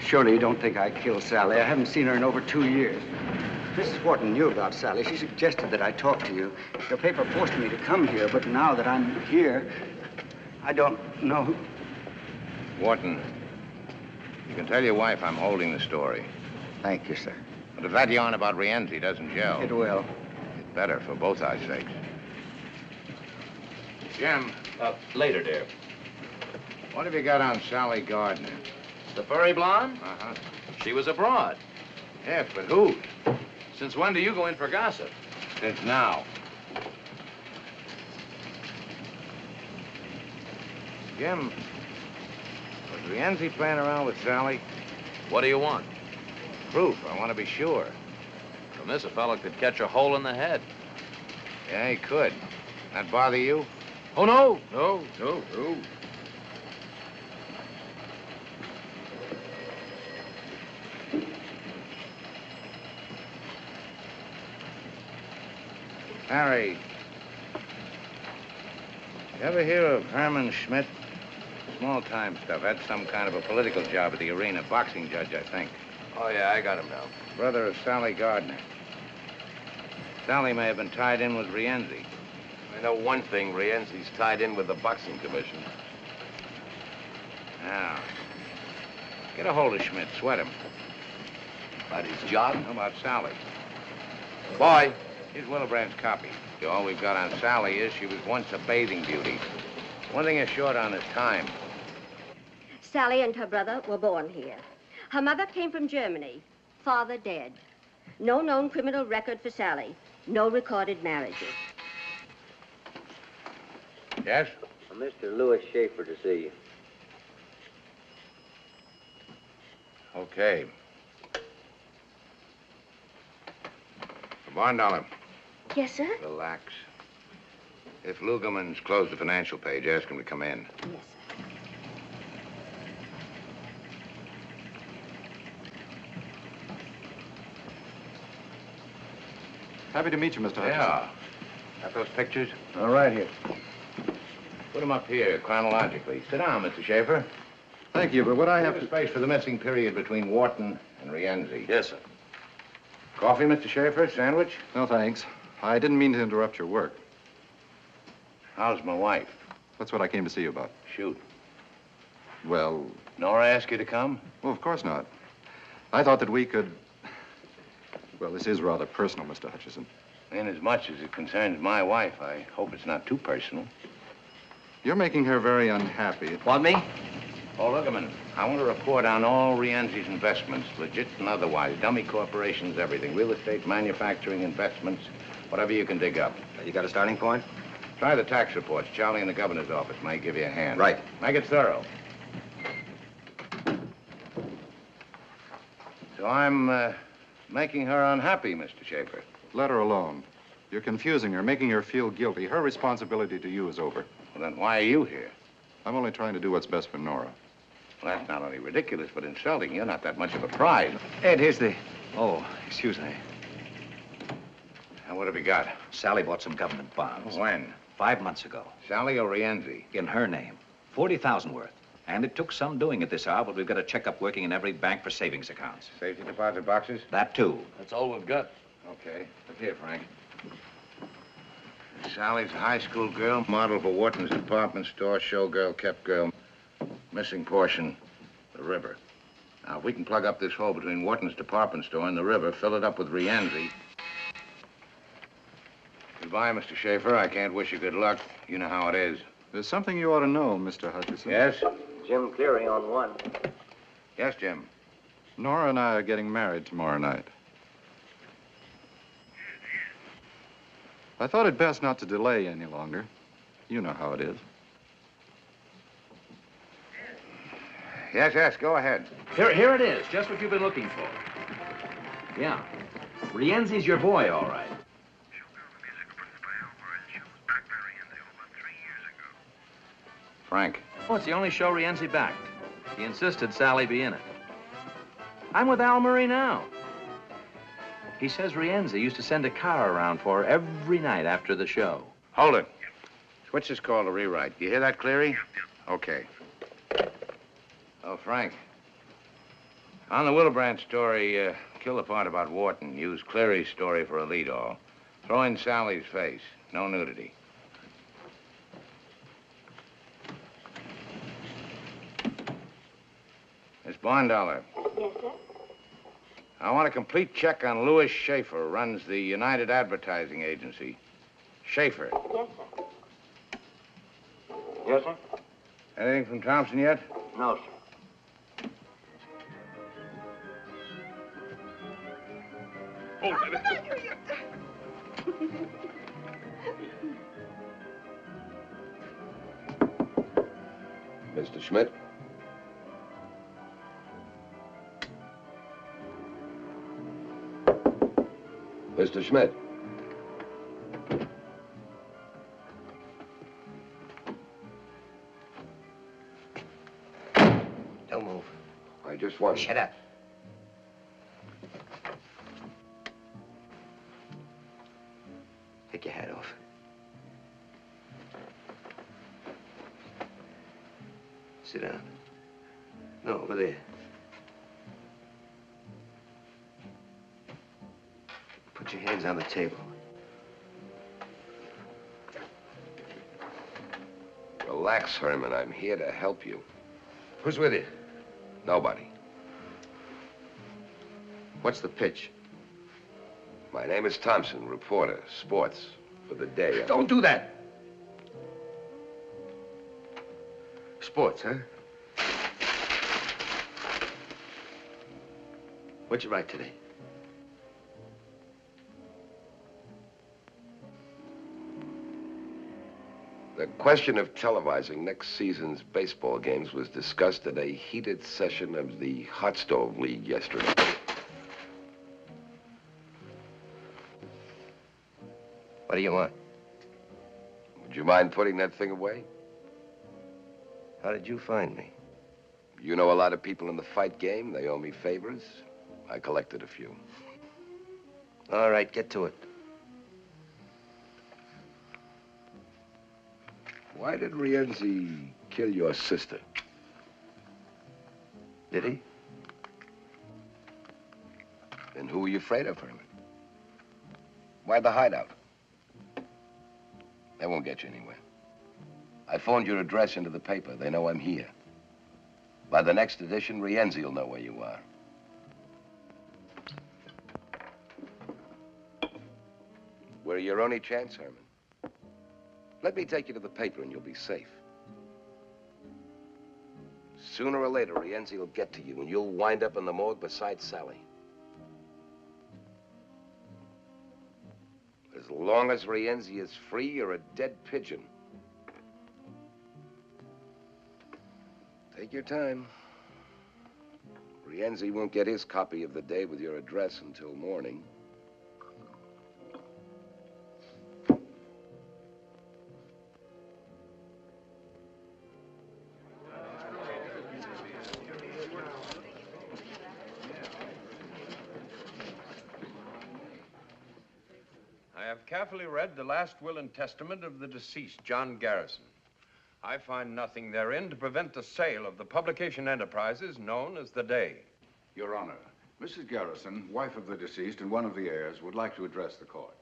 Speaker 9: Surely you don't think I killed Sally. I haven't seen her in over 2 years. Mrs. Wharton knew about Sally. She suggested that I talk to you. The paper forced me to come here, but now that I'm here, I don't know.
Speaker 2: Wharton, you can tell your wife I'm holding the story.
Speaker 9: Thank you, sir.
Speaker 2: But if that yarn about Rienzi doesn't gel...
Speaker 9: It will.
Speaker 2: It's better for both our sakes. Jim.
Speaker 1: Later, dear.
Speaker 2: What have you got on Sally Gardner?
Speaker 1: The furry blonde?
Speaker 2: Uh-huh.
Speaker 1: She was abroad.
Speaker 2: Yes, but who?
Speaker 1: Since when do you go in for gossip?
Speaker 2: Since now. Jim, was Rienzi playing around with Sally?
Speaker 1: What do you want?
Speaker 2: Proof. I want to be sure.
Speaker 1: From this, a fellow could catch a hole in the head.
Speaker 2: Yeah, he could. That bother you?
Speaker 1: Oh, no.
Speaker 2: No. Harry, you ever hear of Herman Schmidt? Small-time stuff. Had some kind of a political job at the arena. Boxing judge, I think.
Speaker 1: Oh, yeah, I got him now.
Speaker 2: Brother of Sally Gardner. Sally may have been tied in with Rienzi.
Speaker 7: I know one thing. Rienzi's tied in with the boxing commission.
Speaker 2: Now, get a hold of Schmidt. Sweat him.
Speaker 1: About his job?
Speaker 2: How about Sally?
Speaker 1: Boy.
Speaker 2: Here's Willebrand's copy. All we've got on Sally is she was once a bathing beauty. One thing is short on is time.
Speaker 21: Sally and her brother were born here. Her mother came from Germany. Father dead. No known criminal record for Sally. No recorded marriages.
Speaker 2: Yes?
Speaker 8: Mr. Louis Schaefer to see you.
Speaker 2: Okay. Barn dollar.
Speaker 21: Yes, sir?
Speaker 2: Relax. If Lugerman's closed the financial page, ask him to come in.
Speaker 21: Yes, sir.
Speaker 3: Happy to meet you, Mr. Hutchinson.
Speaker 2: Yeah. Got those pictures?
Speaker 9: All right, here.
Speaker 2: Put them up here, chronologically. Sit down, Mr. Schaefer.
Speaker 3: Thank you, but what I have
Speaker 2: Leave a space for the missing period between Wharton and Rienzi.
Speaker 1: Yes, sir.
Speaker 2: Coffee, Mr. Schaefer? Sandwich?
Speaker 3: No, thanks. I didn't mean to interrupt your work.
Speaker 2: How's my wife?
Speaker 3: That's what I came to see you about.
Speaker 2: Shoot.
Speaker 3: Well...
Speaker 2: Nora asked you to come?
Speaker 3: Well, of course not. I thought that we could... Well, this is rather personal, Mr. Hutchison.
Speaker 2: Inasmuch as it concerns my wife, I hope it's not too personal.
Speaker 3: You're making her very unhappy.
Speaker 1: Want me?
Speaker 2: Oh, Lugerman, I want a report on all Rienzi's investments, legit and otherwise. Dummy corporations, everything. Real estate, manufacturing, investments, whatever you can dig up.
Speaker 8: You got a starting point?
Speaker 2: Try the tax reports. Charlie in the governor's office might give you a hand.
Speaker 8: Right.
Speaker 2: Make it thorough. So I'm making her unhappy, Mr. Schaefer.
Speaker 3: Let her alone. You're confusing her, making her feel guilty. Her responsibility to you is over.
Speaker 2: Well, then why are you here?
Speaker 3: I'm only trying to do what's best for Nora.
Speaker 2: Well, that's not only ridiculous, but insulting. You're not that much of a prize.
Speaker 8: Ed, here's the... Oh, excuse me.
Speaker 2: Now, what have we got?
Speaker 13: Sally bought some government bonds.
Speaker 2: When?
Speaker 13: 5 months ago.
Speaker 2: Sally or Rienzi?
Speaker 13: In her name. 40,000 worth. And it took some doing at this hour, but we've got a checkup working in every bank for savings accounts.
Speaker 2: Safety deposit boxes?
Speaker 13: That, too.
Speaker 1: That's all we've got.
Speaker 2: Okay. Look here, Frank. Sally's a high school girl, model for Wharton's department store, showgirl, kept girl. Missing portion, the river. Now, if we can plug up this hole between Wharton's department store and the river, fill it up with Rienzi. Goodbye, Mr. Schaefer. I can't wish you good luck. You know how it is.
Speaker 3: There's something you ought to know, Mr. Hutchison.
Speaker 2: Yes?
Speaker 8: Jim Cleary on one.
Speaker 2: Yes, Jim.
Speaker 3: Nora and I are getting married tomorrow night. I thought it best not to delay any longer. You know how it is.
Speaker 2: Yes, yes, go ahead.
Speaker 1: Here it is, just what you've been looking for. Yeah. Rienzi's your boy, all right.
Speaker 2: Frank.
Speaker 1: Oh, it's the only show Rienzi backed. He insisted Sally be in it. I'm with Al Murray now. He says Rienzi used to send a car around for her every night after the show.
Speaker 2: Hold it. Switch is called a rewrite. You hear that, Cleary? Okay. Oh, Frank. On the Willebrand story, kill the part about Wharton. Use Cleary's story for a lead-all. Throw in Sally's face. No nudity. Miss Bondollar.
Speaker 21: Yes, sir?
Speaker 2: I want a complete check on Louis Schaefer, runs the United Advertising Agency. Schaefer.
Speaker 21: Yes, sir.
Speaker 2: Yes, sir? Anything from Thompson yet?
Speaker 21: No, sir.
Speaker 15: Oh,
Speaker 10: Mr. Schmidt? Mr. Schmidt?
Speaker 8: Don't move.
Speaker 10: I just want...
Speaker 8: Shut up. Take your hat off. Sit down. No, over there. Put your hands on the table.
Speaker 10: Relax, Herman. I'm here to help you.
Speaker 8: Who's with you?
Speaker 10: Nobody.
Speaker 8: What's the pitch?
Speaker 10: My name is Thompson, reporter, sports, for the day.
Speaker 8: Don't do that. Sports, huh? What'd you write today?
Speaker 10: The question of televising next season's baseball games was discussed at a heated session of the Hot Stove League yesterday.
Speaker 8: What do you want?
Speaker 10: Would you mind putting that thing away?
Speaker 8: How did you find me?
Speaker 10: You know a lot of people in the fight game. They owe me favors. I collected a few.
Speaker 8: All right, get to it.
Speaker 10: Why did Rienzi kill your sister?
Speaker 8: Did he?
Speaker 10: Then who were you afraid of, Herman? Why the hideout? That won't get you anywhere. I phoned your address into the paper. They know I'm here. By the next edition, Rienzi will know where you are. We're your only chance, Herman. Let me take you to the paper and you'll be safe. Sooner or later, Rienzi will get to you and you'll wind up in the morgue beside Sally. As long as Rienzi is free, you're a dead pigeon. Take your time. Rienzi won't get his copy of the day with your address until morning.
Speaker 3: I have carefully read the last will and testament of the deceased, John Garrison. I find nothing therein to prevent the sale of the publication enterprises known as The Day.
Speaker 12: Your Honor, Mrs. Garrison, wife of the deceased and one of the heirs, would like to address the court.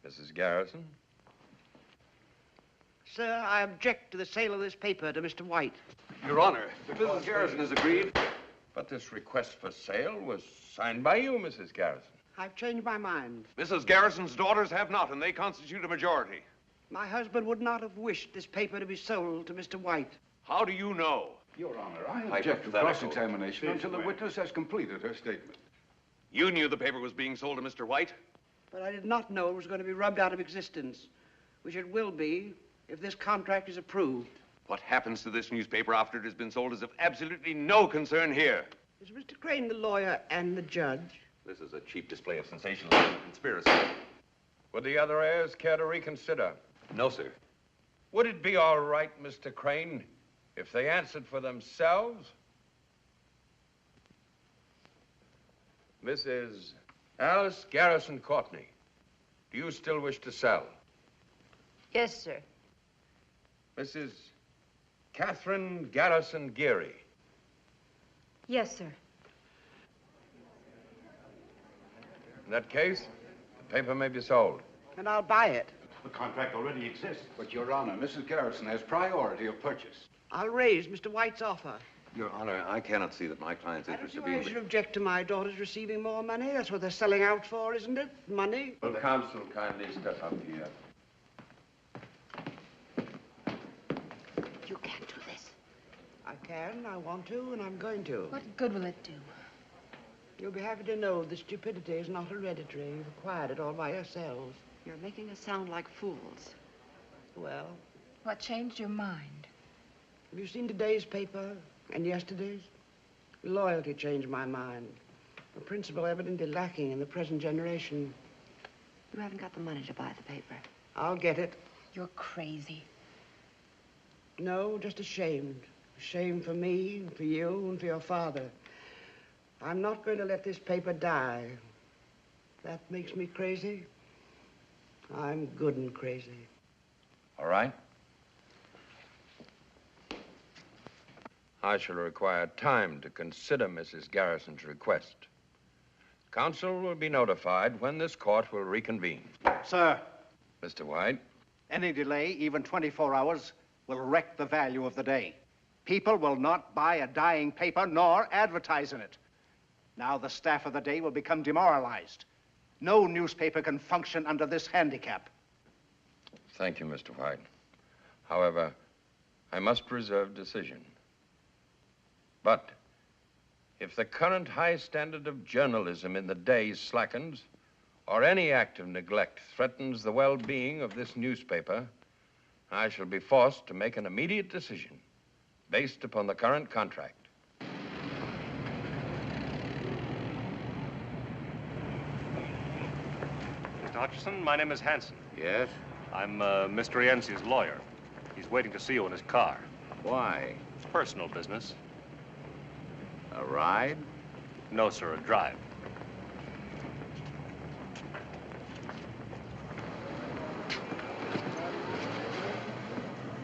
Speaker 3: Mrs. Garrison?
Speaker 23: Sir, I object to the sale of this paper to Mr. White.
Speaker 3: Your Honor, if Mrs. Garrison has agreed. But this request for sale was signed by you, Mrs. Garrison.
Speaker 23: I've changed my mind.
Speaker 7: Mrs. Garrison's daughters have not, and they constitute a majority.
Speaker 23: My husband would not have wished this paper to be sold to Mr. White.
Speaker 7: How do you know?
Speaker 12: Your Honor, I object to cross-examination until the witness has completed her statement.
Speaker 16: You knew the paper was being sold to Mr. White?
Speaker 23: But I did not know it was going to be rubbed out of existence, which it will be if this contract is approved.
Speaker 16: What happens to this newspaper after it has been sold is of absolutely no concern here.
Speaker 23: Is Mr. Crane the lawyer and the judge?
Speaker 16: This is a cheap display of sensationalism and conspiracy.
Speaker 17: Would the other heirs care to reconsider?
Speaker 16: No, sir.
Speaker 17: Would it be all right, Mr. Crane, if they answered for themselves? Mrs. Alice Garrison Courtney, do you still wish to sell?
Speaker 11: Yes, sir.
Speaker 17: Mrs. Catherine Garrison Geary.
Speaker 11: Yes, sir.
Speaker 17: In that case, the paper may be sold.
Speaker 23: And I'll buy it.
Speaker 12: The contract already exists. But, Your Honor, Mrs. Garrison has priority of purchase.
Speaker 23: I'll raise Mr. White's offer.
Speaker 16: Your Honor, I cannot see that my client's interest
Speaker 23: I
Speaker 16: in
Speaker 23: should object to my daughters receiving more money. That's what they're selling out for, isn't it? Money.
Speaker 17: Will counsel kindly step up here?
Speaker 11: You can't do this.
Speaker 23: I can, I want to, and I'm going to.
Speaker 11: What good will it do?
Speaker 23: You'll be happy to know that stupidity is not hereditary. You've acquired it all by yourselves.
Speaker 11: You're making us sound like fools.
Speaker 23: Well?
Speaker 11: What changed your mind?
Speaker 23: Have you seen today's paper and yesterday's? Loyalty changed my mind. A principle evidently lacking in the present generation.
Speaker 11: You haven't got the money to buy the paper.
Speaker 23: I'll get it.
Speaker 11: You're crazy.
Speaker 23: No, just ashamed. Ashamed for me, and for you, and for your father. I'm not going to let this paper die. That makes me crazy. I'm good and crazy.
Speaker 17: All right. I shall require time to consider Mrs. Garrison's request. Counsel will be notified when this court will reconvene.
Speaker 20: Sir.
Speaker 17: Mr. White.
Speaker 20: Any delay, even 24 hours, will wreck the value of the day. People will not buy a dying paper nor advertise in it. Now the staff of the day will become demoralized. No newspaper can function under this handicap.
Speaker 17: Thank you, Mr. White. However, I must reserve decision. But if the current high standard of journalism in the day slackens, or any act of neglect threatens the well-being of this newspaper, I shall be forced to make an immediate decision based upon the current contract.
Speaker 18: Mr. Hutchison, my name is Hanson.
Speaker 2: Yes?
Speaker 18: I'm Mr. Yancey's lawyer. He's waiting to see you in his car.
Speaker 2: Why?
Speaker 18: It's personal business.
Speaker 2: A ride?
Speaker 18: No, sir, a drive.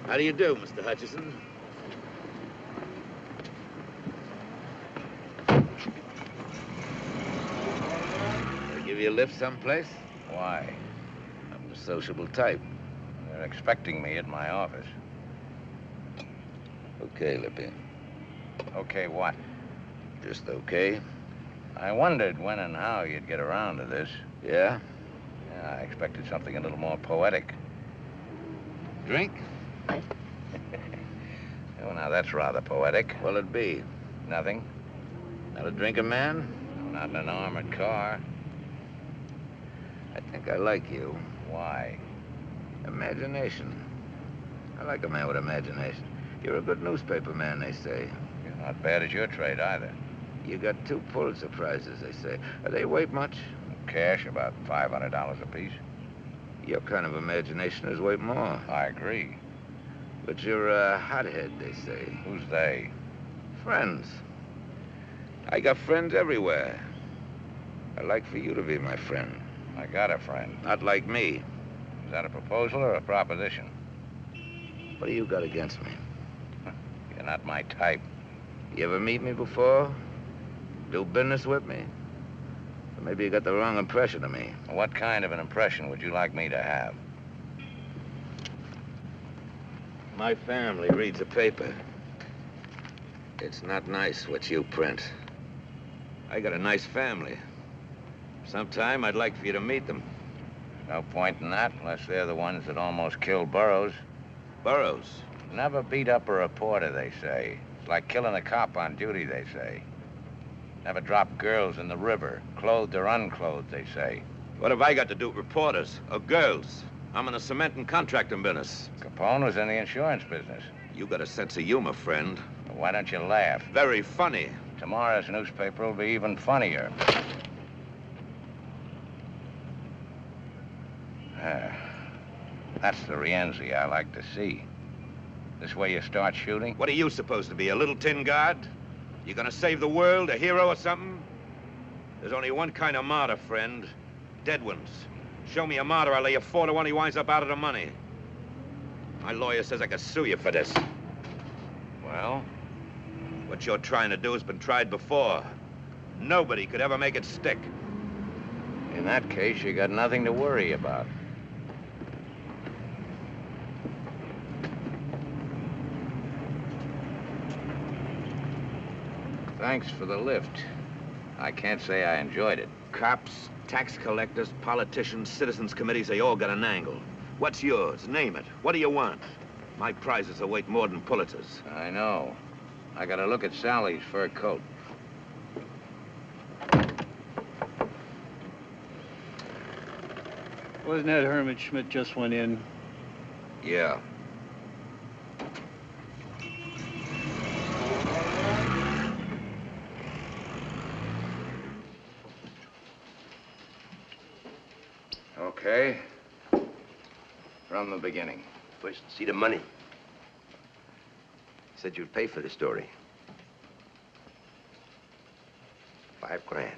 Speaker 2: How do you do, Mr. Hutchison? They give you a lift someplace?
Speaker 17: Why?
Speaker 2: I'm the sociable type.
Speaker 17: They're expecting me at my office.
Speaker 2: Okay, Lippy.
Speaker 17: Okay, what?
Speaker 2: Just okay.
Speaker 17: I wondered when and how you'd get around to this.
Speaker 2: Yeah?
Speaker 17: Yeah, I expected something a little more poetic.
Speaker 2: Drink?
Speaker 17: Oh, now that's rather poetic.
Speaker 2: What'll it be?
Speaker 17: Nothing.
Speaker 2: Not a drinking man?
Speaker 17: Not in an armored car.
Speaker 2: I think I like you.
Speaker 17: Why?
Speaker 2: Imagination. I like a man with imagination. You're a good newspaper man, they say.
Speaker 17: You're not bad at your trade, either.
Speaker 2: You got 2 Pulitzer Prizes, they say. They weight much?
Speaker 17: Cash, about $500 apiece.
Speaker 2: Your kind of imagination is worth more.
Speaker 17: I agree.
Speaker 2: But you're a hothead, they say.
Speaker 17: Who's they?
Speaker 2: Friends. I got friends everywhere. I'd like for you to be my friend.
Speaker 17: I got a friend.
Speaker 2: Not like me.
Speaker 17: Is that a proposal or a proposition?
Speaker 2: What do you got against me?
Speaker 17: You're not my type.
Speaker 2: You ever meet me before? Do business with me? Or maybe you got the wrong impression of me.
Speaker 17: What kind of an impression would you like me to have?
Speaker 2: My family reads the paper. It's not nice what you print. I got a nice family. Sometime I'd like for you to meet them.
Speaker 17: No point in that, unless they're the ones that almost killed Burroughs.
Speaker 2: Burroughs?
Speaker 17: Never beat up a reporter, they say.
Speaker 2: It's like killing a cop on duty, they say. Never drop girls in the river, clothed or unclothed, they say.
Speaker 16: What have I got to do with reporters or girls? I'm in the cement and contracting business.
Speaker 2: Capone was in the insurance business.
Speaker 16: You got a sense of humor, friend.
Speaker 2: Well, why don't you laugh?
Speaker 16: Very funny.
Speaker 2: Tomorrow's newspaper will be even funnier. That's the Rienzi I like to see. This way you start shooting?
Speaker 16: What are you supposed to be, a little tin guard? You gonna save the world, a hero or something? There's only one kind of martyr, friend. Dead ones. Show me a martyr, I'll lay you 4 to 1 he winds up out of the money. My lawyer says I could sue you for this.
Speaker 2: Well?
Speaker 16: What you're trying to do has been tried before. Nobody could ever make it stick.
Speaker 2: In that case, you got nothing to worry about. Thanks for the lift. I can't say I enjoyed it.
Speaker 16: Cops, tax collectors, politicians, citizens committees, they all got an angle. What's yours? Name it. What do you want? My prizes are worth more than Pulitzers.
Speaker 2: I know. I gotta look at Sally's fur coat.
Speaker 5: Wasn't that Herman Schmidt just went in?
Speaker 2: Yeah. Okay. From the beginning.
Speaker 15: First, see the money. Said you'd pay for the story. $5 grand.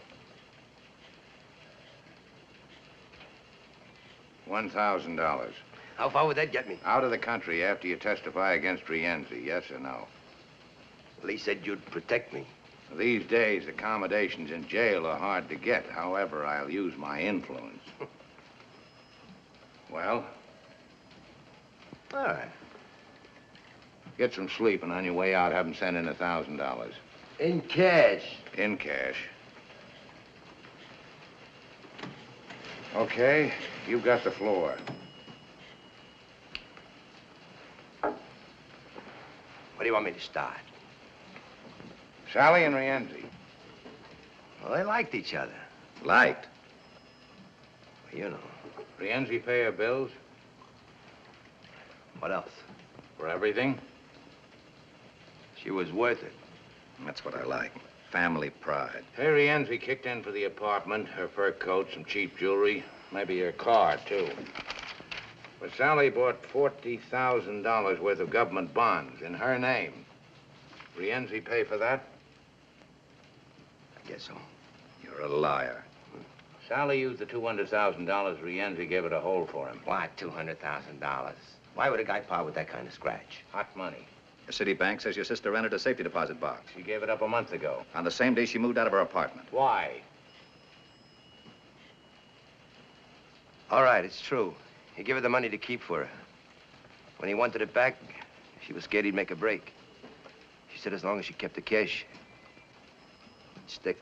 Speaker 2: $1,000.
Speaker 15: How far would that get me?
Speaker 2: Out of the country after you testify against Rienzi, yes or no?
Speaker 15: Well, he said you'd protect me.
Speaker 2: These days, accommodations in jail are hard to get. However, I'll use my influence. Well?
Speaker 15: All right.
Speaker 2: Get some sleep, and on your way out, have him send in $1,000.
Speaker 15: In cash?
Speaker 2: In cash. Okay, you've got the floor.
Speaker 15: Where do you want me to start?
Speaker 2: Sally and Rienzi.
Speaker 15: Well, they liked each other.
Speaker 2: Liked?
Speaker 15: Well, you know.
Speaker 2: Rienzi pay her bills?
Speaker 15: What else?
Speaker 2: For everything?
Speaker 15: She was worth it.
Speaker 2: That's what I like. Family pride. Hey, Rienzi kicked in for the apartment, her fur coat, some cheap jewelry, maybe her car, too. But Sally bought $40,000 worth of government bonds in her name. Rienzi pay for that?
Speaker 15: I guess so.
Speaker 2: You're a liar. Sally used the $200,000 Rienzi gave her to hold for him.
Speaker 15: What, $200,000? Why would a guy part with that kind of scratch?
Speaker 2: Hot money.
Speaker 4: The city bank says your sister rented a safety deposit box.
Speaker 2: She gave it up a month ago.
Speaker 4: On the same day she moved out of her apartment.
Speaker 2: Why?
Speaker 15: All right, it's true. He gave her the money to keep for her. When he wanted it back, she was scared he'd make a break. She said as long as she kept the cash, it'd stick.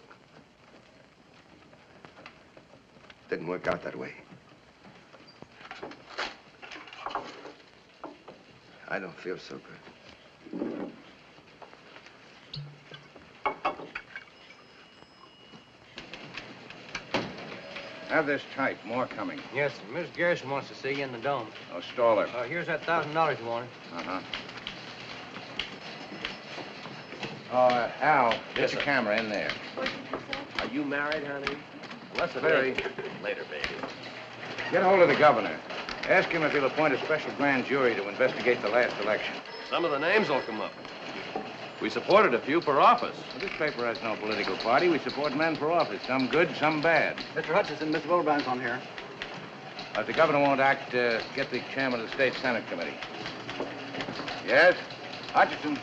Speaker 15: Didn't work out that way. I don't feel so good.
Speaker 2: Have this type. More coming.
Speaker 8: Yes, sir. Miss Garrison wants to see you in the dome.
Speaker 2: Oh, stall her.
Speaker 8: Here's that $1,000 you wanted.
Speaker 2: Uh-huh. Al, get your camera in there.
Speaker 15: Are you married, honey?
Speaker 2: Less very.
Speaker 15: Later, baby.
Speaker 2: Get hold of the governor. Ask him if he'll appoint a special grand jury to investigate the last election.
Speaker 6: Some of the names will come up. We supported a few for office.
Speaker 2: Well, this paper has no political party. We support men for office. Some good, some bad.
Speaker 9: Mr. Hutchison, Miss Wilbrand's on here.
Speaker 2: If the governor won't act, get the chairman of the State Senate Committee. Yes? Hutchison.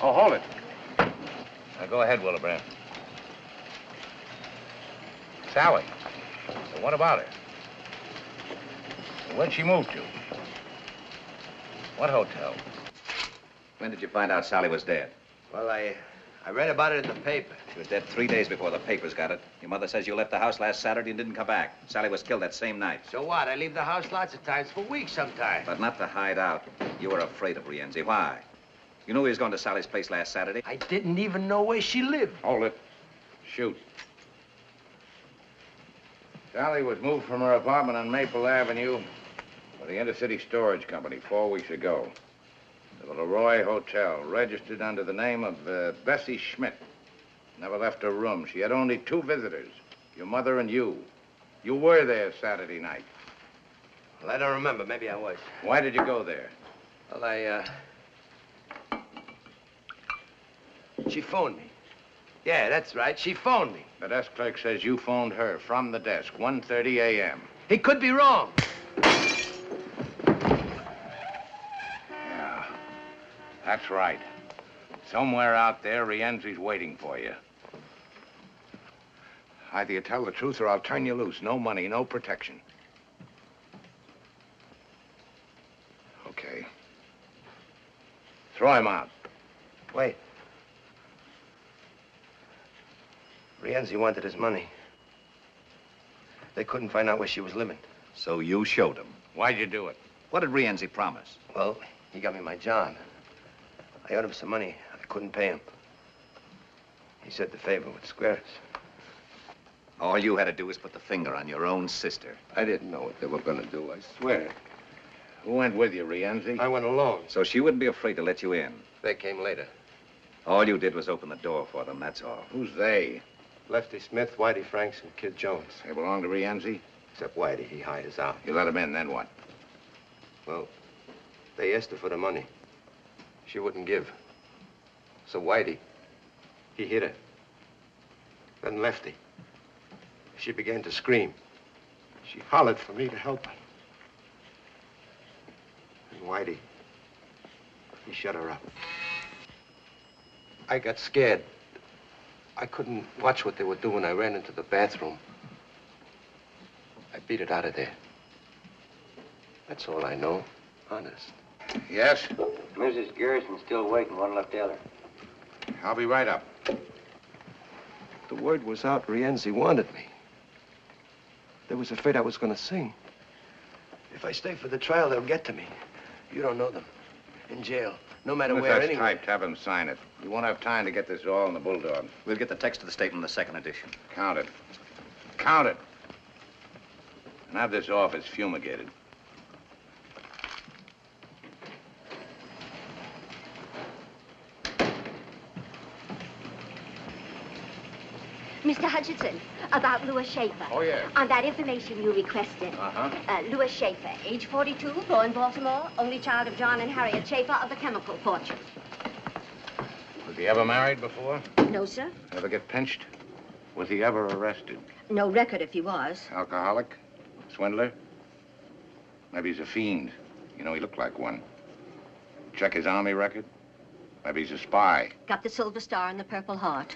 Speaker 2: Oh, hold it. Now, go ahead, Wilbrand. Sally. Well, what about her? Where'd she move to? What hotel?
Speaker 4: When did you find out Sally was dead?
Speaker 15: Well, I I read about it in the paper.
Speaker 13: She was dead 3 days before the papers got it. Your mother says you left the house last Saturday and didn't come back. Sally was killed that same night.
Speaker 15: So what? I leave the house lots of times, for weeks sometimes.
Speaker 13: But not to hide out. You were afraid of Rienzi. Why? You knew he was going to Sally's place last Saturday.
Speaker 15: I didn't even know where she lived.
Speaker 2: Hold it. Shoot. Sally was moved from her apartment on Maple Avenue to the Intercity Storage Company 4 weeks ago. The Leroy Hotel, registered under the name of Bessie Schmidt. Never left her room. She had only 2 visitors, your mother and you. You were there Saturday night.
Speaker 15: Well, I don't remember. Maybe I was.
Speaker 2: Why did you go there?
Speaker 15: Well, she phoned me. Yeah, that's right. She phoned me.
Speaker 2: The desk clerk says you phoned her from the desk, 1:30 a.m.
Speaker 15: He could be wrong.
Speaker 2: Yeah, that's right. Somewhere out there, Rienzi's waiting for you. Either you tell the truth or I'll turn you loose. No money, no protection. Okay. Throw him out.
Speaker 15: Wait. Rienzi wanted his money. They couldn't find out where she was living.
Speaker 13: So you showed him.
Speaker 2: Why'd you do it?
Speaker 13: What did Rienzi promise?
Speaker 15: Well, he got me my job. I owed him some money. I couldn't pay him. He said the favor would square us.
Speaker 13: All you had to do was put the finger on your own sister.
Speaker 10: I didn't know what they were going to do, I swear.
Speaker 2: Who went with you, Rienzi?
Speaker 10: I went alone.
Speaker 13: So she wouldn't be afraid to let you in.
Speaker 10: They came later.
Speaker 13: All you did was open the door for them, that's all.
Speaker 2: Who's they?
Speaker 10: Lefty Smith, Whitey Franks, and Kid Jones.
Speaker 2: They belong to Rienzi?
Speaker 10: Except Whitey, he hired us out.
Speaker 2: You let him in, then what?
Speaker 10: Well, they asked her for the money. She wouldn't give. So Whitey, he hit her. Then Lefty. She began to scream. She hollered for me to help her. And Whitey, he shut her up. I got scared. I couldn't watch what they were doing. I ran into the bathroom. I beat it out of there. That's all I know, honest.
Speaker 2: Yes?
Speaker 8: Mrs. Garrison's still waiting. What'll I tell her?
Speaker 2: I'll be right up.
Speaker 10: The word was out Rienzi wanted me. They was afraid I was going to sing. If I stay for the trial, they'll get to me. You don't know them. In jail. No matter
Speaker 2: If
Speaker 10: where,
Speaker 2: that's
Speaker 10: anyway.
Speaker 2: typed, have him sign it. You won't have time to get this all in the Bulldog.
Speaker 13: We'll get the text of the statement in the second edition.
Speaker 2: Count it. Count it. And have this office fumigated.
Speaker 21: Mr. Hutchinson, about Louis Schaefer.
Speaker 2: Oh, yes.
Speaker 21: On that information you requested. Louis Schaefer, age 42, born Baltimore, only child of John and Harriet Schaefer of the chemical fortune.
Speaker 2: Was he ever married before?
Speaker 21: No, sir.
Speaker 2: Ever get pinched? Was he ever arrested?
Speaker 21: No record if he was.
Speaker 2: Alcoholic? Swindler? Maybe he's a fiend. You know, he looked like one. Check his army record? Maybe he's a spy.
Speaker 21: Got the Silver Star and the Purple Heart.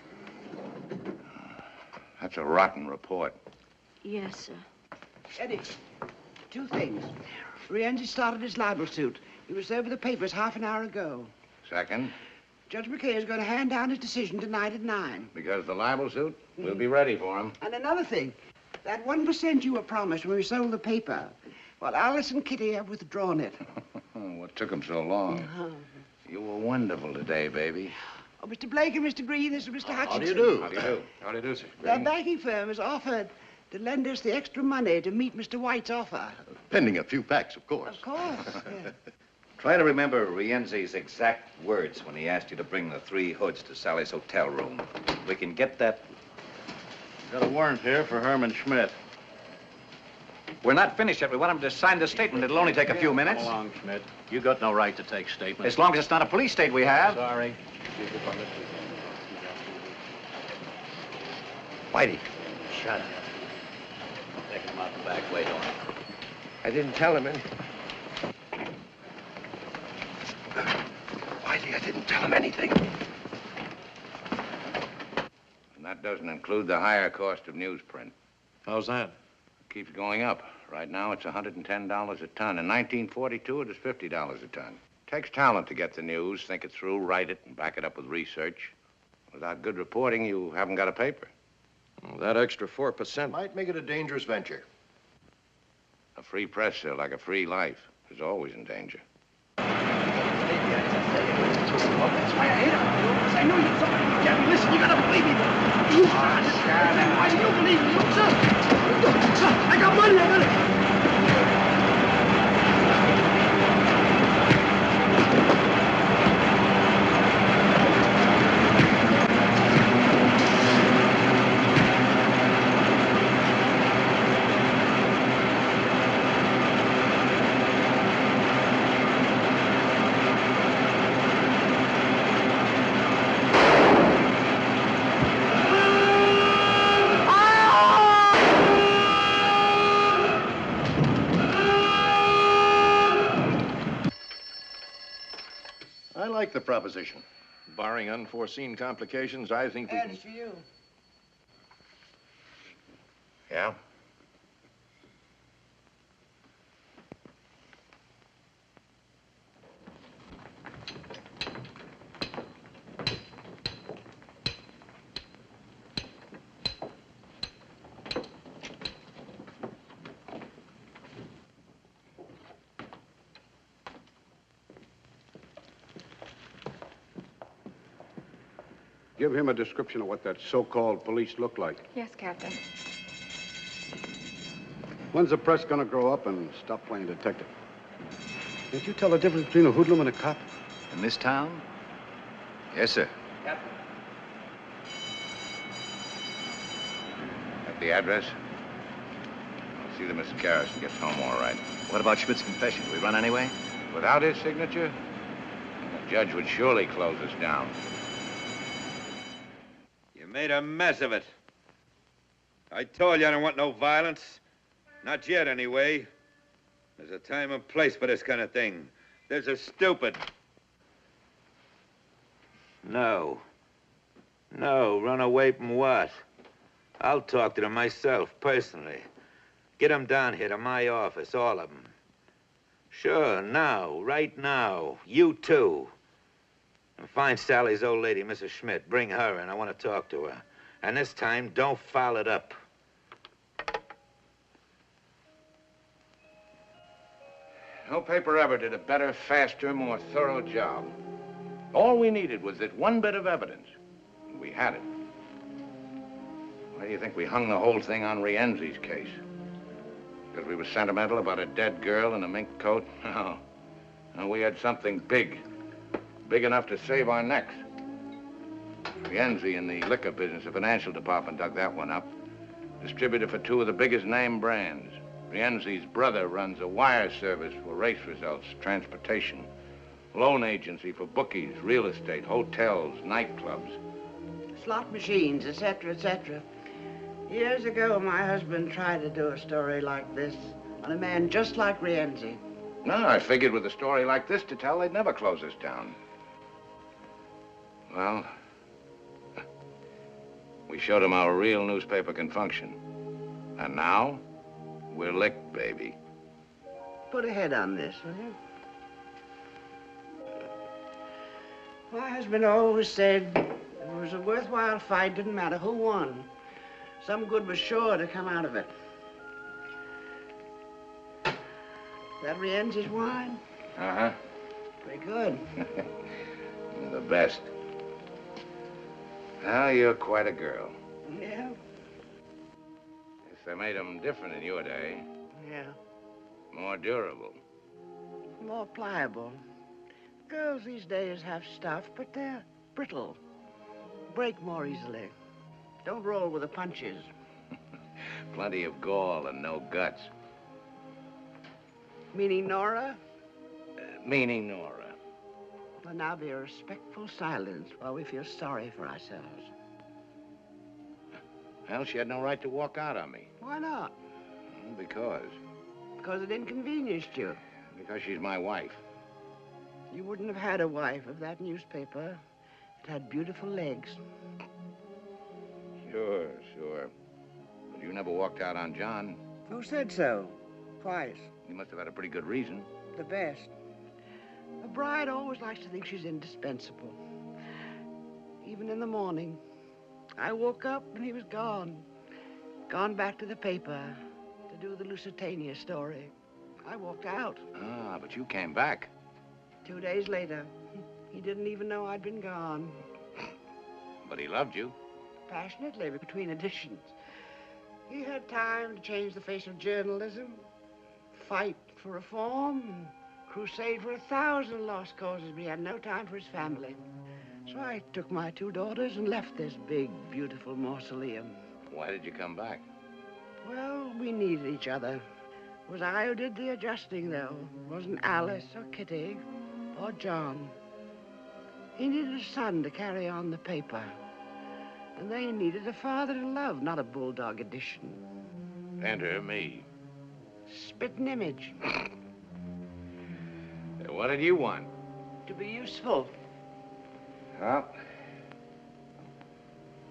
Speaker 2: That's a rotten report.
Speaker 21: Yes, sir.
Speaker 23: Eddie, 2 things. Rienzi started his libel suit. He was over the papers half an hour ago.
Speaker 2: Second,
Speaker 23: Judge McKay is going to hand down his decision tonight at 9.
Speaker 2: because the libel suit, we'll be ready for him.
Speaker 23: And another thing, that 1% you were promised when we sold the paper, well, Alice and Kitty have withdrawn it.
Speaker 2: What took him so long? You were wonderful today, baby.
Speaker 23: Oh, Mr. Blake and Mr. Green, this is Mr. Hutchinson.
Speaker 2: How do you do? How do you do? How do you do, sir?
Speaker 23: Their banking firm has offered to lend us the extra money to meet Mr. White's offer.
Speaker 14: Pending a few facts, of course.
Speaker 23: Of course, yeah.
Speaker 13: Try to remember Rienzi's exact words when he asked you to bring the 3 hoods to Sally's hotel room. We can get that.
Speaker 5: Got a warrant here for Herman Schmidt.
Speaker 13: We're not finished yet. We want him to sign the statement. It'll only take a few minutes.
Speaker 5: Come along, Schmidt. You got no right to take statements.
Speaker 13: As long as it's not a police state we have.
Speaker 5: Sorry.
Speaker 15: Whitey.
Speaker 5: Shut up. Take him out the back way, don't
Speaker 10: I didn't tell him anything. Whitey, I didn't tell him anything.
Speaker 2: And that doesn't include the higher cost of newsprint.
Speaker 6: How's that?
Speaker 2: Keeps going up. Right now, it's $110 a ton. In 1942, it was $50 a ton. Takes talent to get the news, think it through, write it, and back it up with research. Without good reporting, you haven't got a paper.
Speaker 17: Well, that extra 4%
Speaker 14: might make it a dangerous venture.
Speaker 2: A free press, sir, like a free life, is always in danger.
Speaker 23: That's why I hate him. I know you're somebody who can't listen. You gotta believe me. You are. Why do you believe me? Look, sir. Look, sir, I got money. I got it.
Speaker 14: I like the proposition. Barring unforeseen complications, I think we can...
Speaker 23: That's for you.
Speaker 2: Yeah?
Speaker 1: Give him a description of what that so-called police look like.
Speaker 19: Yes, Captain.
Speaker 1: When's the press gonna grow up and stop playing detective? Can't you tell the difference between a hoodlum and a cop?
Speaker 4: In this town? Yes, sir.
Speaker 2: Captain. At the address? I'll see that Mr. Garrison gets home all right.
Speaker 4: What about Schmidt's confession? We run anyway?
Speaker 2: Without his signature, the judge would surely close us down.
Speaker 16: You made a mess of it. I told you I don't want no violence. Not yet, anyway. There's a time and place for this kind of thing. There's a stupid. No. No, run away from what? I'll talk to them myself, personally. Get them down here to my office, all of them. Sure, now, right now. You too. And find Sally's old lady, Mrs. Schmidt. Bring her in. I want to talk to her. And this time, don't foul it up.
Speaker 2: No paper ever did a better, faster, more thorough job. All we needed was that one bit of evidence. And we had it. Why do you think we hung the whole thing on Rienzi's case? Because we were sentimental about a dead girl in a mink coat? No. No, we had something big. Big enough to save our necks. Rienzi in the liquor business, the financial department dug that one up. Distributor for two of the biggest name brands. Rienzi's brother runs a wire service for race results, transportation, loan agency for bookies, real estate, hotels, nightclubs.
Speaker 23: Slot machines, etc., etc. Years ago, my husband tried to do a story like this on a man just like Rienzi.
Speaker 2: No, I figured with a story like this to tell, they'd never close us down. Well, we showed them how a real newspaper can function. And now, we're licked, baby.
Speaker 23: Put a head on this, will you? My husband always said it was a worthwhile fight, didn't matter who won. Some good was sure to come out of it. That Rienzi's wine?
Speaker 2: Uh-huh.
Speaker 23: Pretty good.
Speaker 2: You're the best. Well, you're quite a girl.
Speaker 23: Yeah?
Speaker 2: Guess they made them different in your day.
Speaker 23: Yeah.
Speaker 2: More durable.
Speaker 23: More pliable. Girls these days have stuff, but they're brittle. Break more easily. Don't roll with the punches.
Speaker 2: Plenty of gall and no guts.
Speaker 23: Meaning Nora?
Speaker 2: Meaning Nora.
Speaker 23: Well, now be a respectful silence while we feel sorry for ourselves.
Speaker 2: Well, she had no right to walk out on me.
Speaker 23: Why not?
Speaker 2: Because.
Speaker 23: Because it inconvenienced you.
Speaker 2: Because she's my wife.
Speaker 23: You wouldn't have had a wife if that newspaper had beautiful legs.
Speaker 2: Sure, sure. But you never walked out on John.
Speaker 23: Who said so? Twice.
Speaker 2: You must have had a pretty good reason.
Speaker 23: The best. A bride always likes to think she's indispensable. even in the morning. I woke up and he was gone. Gone back to the paper to do the Lusitania story. I walked out.
Speaker 2: Ah, but you came back.
Speaker 23: 2 days later, he didn't even know I'd been gone.
Speaker 2: But he loved you.
Speaker 23: Passionately, between editions. He had time to change the face of journalism, fight for reform, and crusade for 1,000 lost causes, but he had no time for his family. So I took my 2 daughters and left this big, beautiful mausoleum.
Speaker 2: Why did you come back?
Speaker 23: Well, we needed each other. It was I who did the adjusting, though. It wasn't Alice or Kitty or John. He needed a son to carry on the paper. And they needed a father to love, not a bulldog edition.
Speaker 2: Enter me.
Speaker 23: Spitting image.
Speaker 2: What did you want?
Speaker 23: To be useful.
Speaker 2: Well,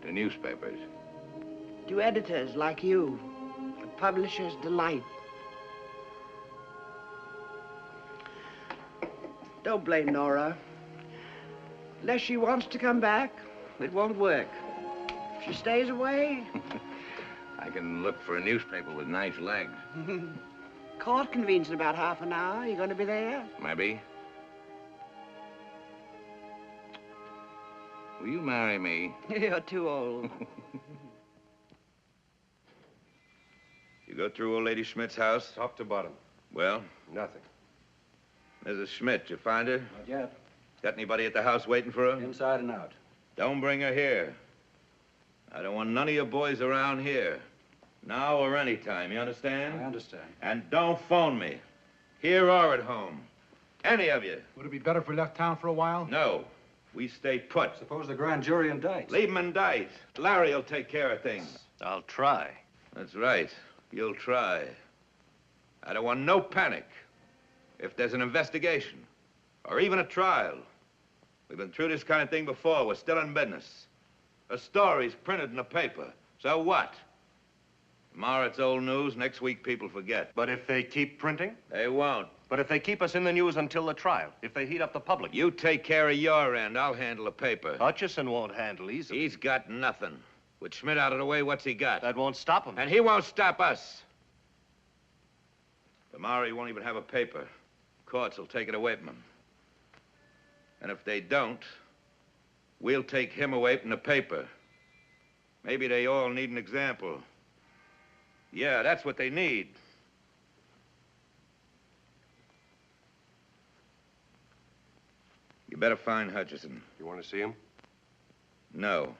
Speaker 2: the newspapers.
Speaker 23: To editors like you. A publisher's delight. Don't blame Nora. Unless she wants to come back, it won't work. If she stays away...
Speaker 2: I can look for a newspaper with nice legs.
Speaker 23: Court convenes in about half an hour. You going to be there?
Speaker 2: Maybe. Will you marry me?
Speaker 23: You're too old.
Speaker 16: You go through old Lady Schmidt's house?
Speaker 10: Top to bottom.
Speaker 16: Well?
Speaker 10: Nothing.
Speaker 16: Mrs. Schmidt, you find her?
Speaker 5: Not yet.
Speaker 16: Got anybody at the house waiting for her?
Speaker 5: Inside and out.
Speaker 16: Don't bring her here. I don't want none of your boys around here. Now or any time, you understand?
Speaker 5: I understand.
Speaker 16: And don't phone me. Here or at home. Any of you.
Speaker 5: Would it be better if we left town for a while?
Speaker 16: No. We stay put.
Speaker 5: Suppose the grand jury indicts.
Speaker 16: Leave them indict. Larry will take care of things.
Speaker 13: I'll try.
Speaker 16: That's right. You'll try. I don't want no panic. If there's an investigation, or even a trial, we've been through this kind of thing before. We're still in business. A story's printed in the paper. So what? Tomorrow it's old news. Next week people forget.
Speaker 18: But if they keep printing?
Speaker 16: They won't.
Speaker 18: But if they keep us in the news until the trial, if they heat up the public?
Speaker 16: You take care of your end. I'll handle the paper.
Speaker 18: Hutchison won't handle easily.
Speaker 16: He's got nothing. With Schmidt out of the way, what's he got?
Speaker 18: That won't stop him.
Speaker 16: And he won't stop us. Tomorrow he won't even have a paper. Courts will take it away from him. And if they don't, we'll take him away from the paper. Maybe they all need an example. Yeah, that's what they need. You better find Hutchison.
Speaker 10: You want to see him?
Speaker 16: No.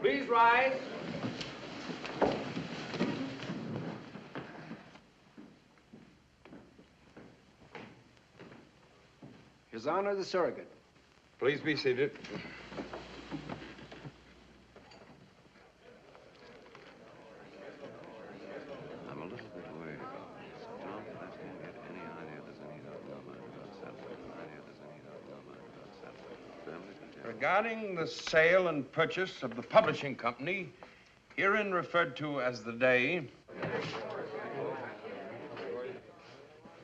Speaker 23: Please rise.
Speaker 1: His Honor, the surrogate.
Speaker 12: Please be seated.
Speaker 13: I'm a little bit worried about this. Don't let him get any idea there's any doubt in my mind about Sadler.
Speaker 17: Regarding the sale and purchase of the publishing company, herein referred to as the Day,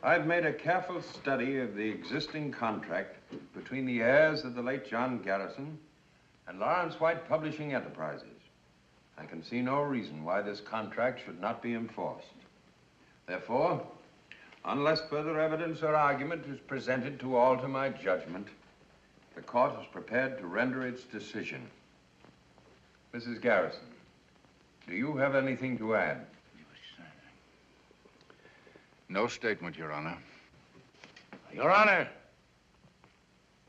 Speaker 17: I've made a careful study of the existing contract between the heirs of the late John Garrison and Lawrence White Publishing Enterprises. I can see no reason why this contract should not be enforced. Therefore, unless further evidence or argument is presented to alter my judgment, the court is prepared to render its decision. Mrs. Garrison, do you have anything to add?
Speaker 12: No statement, Your Honor.
Speaker 2: Your Honor,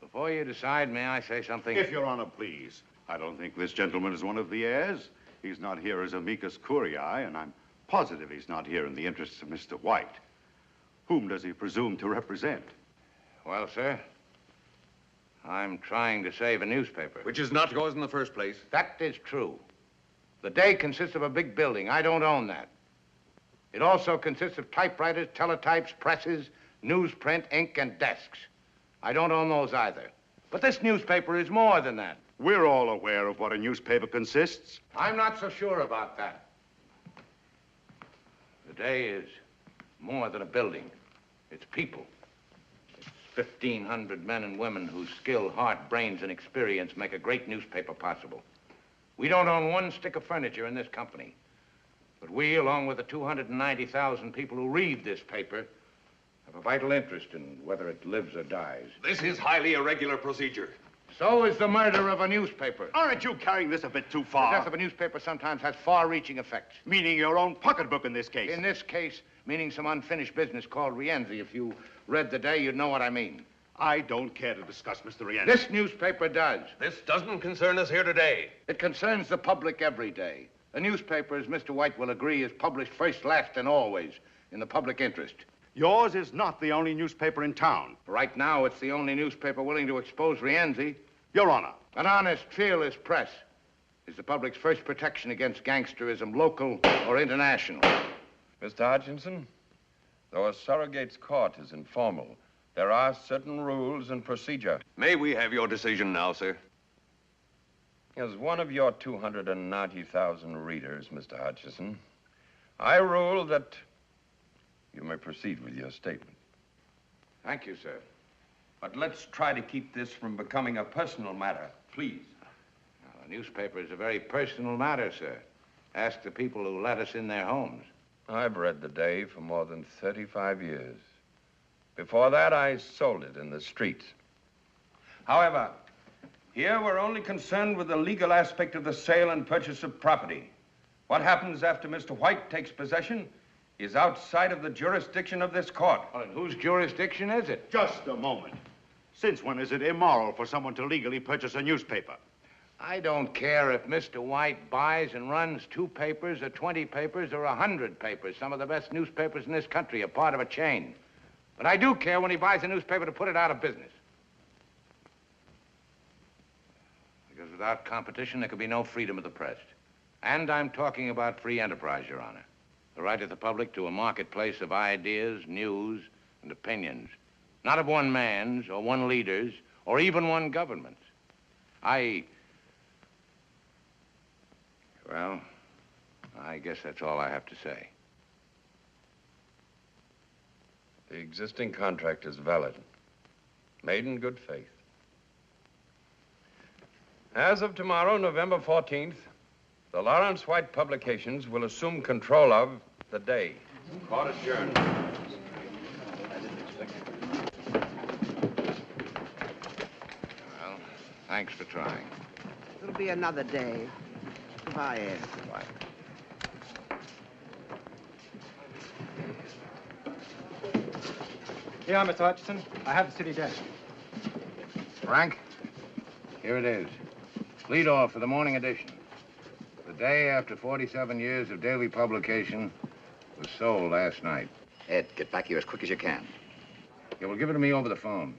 Speaker 2: before you decide, may I say something?
Speaker 3: If Your Honor, please. I don't think this gentleman is one of the heirs. He's not here as amicus curiae, and I'm positive he's not here in the interests of Mr. White. Whom does he presume to represent?
Speaker 2: Well, sir, I'm trying to save a newspaper.
Speaker 12: Which is not yours in the first place.
Speaker 2: That is true. The Day consists of a big building. I don't own that. It also consists of typewriters, teletypes, presses, newsprint, ink, and desks. I don't own those either. But this newspaper is more than that.
Speaker 3: We're all aware of what a newspaper consists.
Speaker 2: I'm not so sure about that. The Day is more than a building. It's people. It's 1,500 men and women whose skill, heart, brains, and experience make a great newspaper possible. We don't own one stick of furniture in this company. But we, along with the 290,000 people who read this paper, have a vital interest in whether it lives or dies.
Speaker 6: This is highly irregular procedure.
Speaker 2: So is the murder of a newspaper.
Speaker 3: Aren't you carrying this a bit too
Speaker 2: The
Speaker 3: far?
Speaker 2: death of a newspaper sometimes has far-reaching effects.
Speaker 3: Meaning your own pocketbook in this case.
Speaker 2: In this case, meaning some unfinished business called Rienzi. If you read the Day, you'd know what I mean.
Speaker 3: I don't care to discuss Mr. Rienzi.
Speaker 2: This newspaper does.
Speaker 6: This doesn't concern us here today.
Speaker 2: It concerns the public every day. A newspaper, as Mr. White will agree, is published first, last, and always in the public interest.
Speaker 3: Yours is not the only newspaper in town.
Speaker 2: Right now, it's the only newspaper willing to expose Rienzi.
Speaker 3: Your Honor.
Speaker 2: An honest, fearless press is the public's first protection against gangsterism, local or international.
Speaker 17: Mr. Hutchinson, though a surrogate's court is informal, there are certain rules and procedure.
Speaker 6: May we have your decision now, sir?
Speaker 17: As one of your 290,000 readers, Mr. Hutchison, I rule that you may proceed with your statement.
Speaker 2: Thank you, sir.
Speaker 17: But let's try to keep this from becoming a personal matter, please.
Speaker 2: Now, the newspaper is a very personal matter, sir. Ask the people who let us in their homes.
Speaker 17: I've read the Day for more than 35 years. Before that, I sold it in the streets. However, here we're only concerned with the legal aspect of the sale and purchase of property. What happens after Mr. White takes possession is outside of the jurisdiction of this court.
Speaker 2: Well, in whose jurisdiction is it?
Speaker 3: Just a moment. Since when is it immoral for someone to legally purchase a newspaper?
Speaker 2: I don't care if Mr. White buys and runs 2 papers or 20 papers or 100 papers. Some of the best newspapers in this country are part of a chain. But I do care when he buys a newspaper to put it out of business. Because without competition, there could be no freedom of the press. And I'm talking about free enterprise, Your Honor. The right of the public to a marketplace of ideas, news, and opinions. Not of one man's or one leader's or even one government's. Well, I guess that's all I have to say.
Speaker 17: The existing contract is valid, made in good faith. As of tomorrow, November 14th, the Lawrence White Publications will assume control of the Day.
Speaker 2: Court adjourned. Well, thanks for trying.
Speaker 23: It'll be another day. Goodbye, Ed.
Speaker 2: Goodbye.
Speaker 7: Here, Mr. Hutchison. I have the city desk.
Speaker 2: Frank, here it is. Lead off for the morning edition. The Day, after 47 years of daily publication, was sold last night.
Speaker 13: Ed, get back here as quick as you can.
Speaker 2: Yeah, well, give it to me over the phone.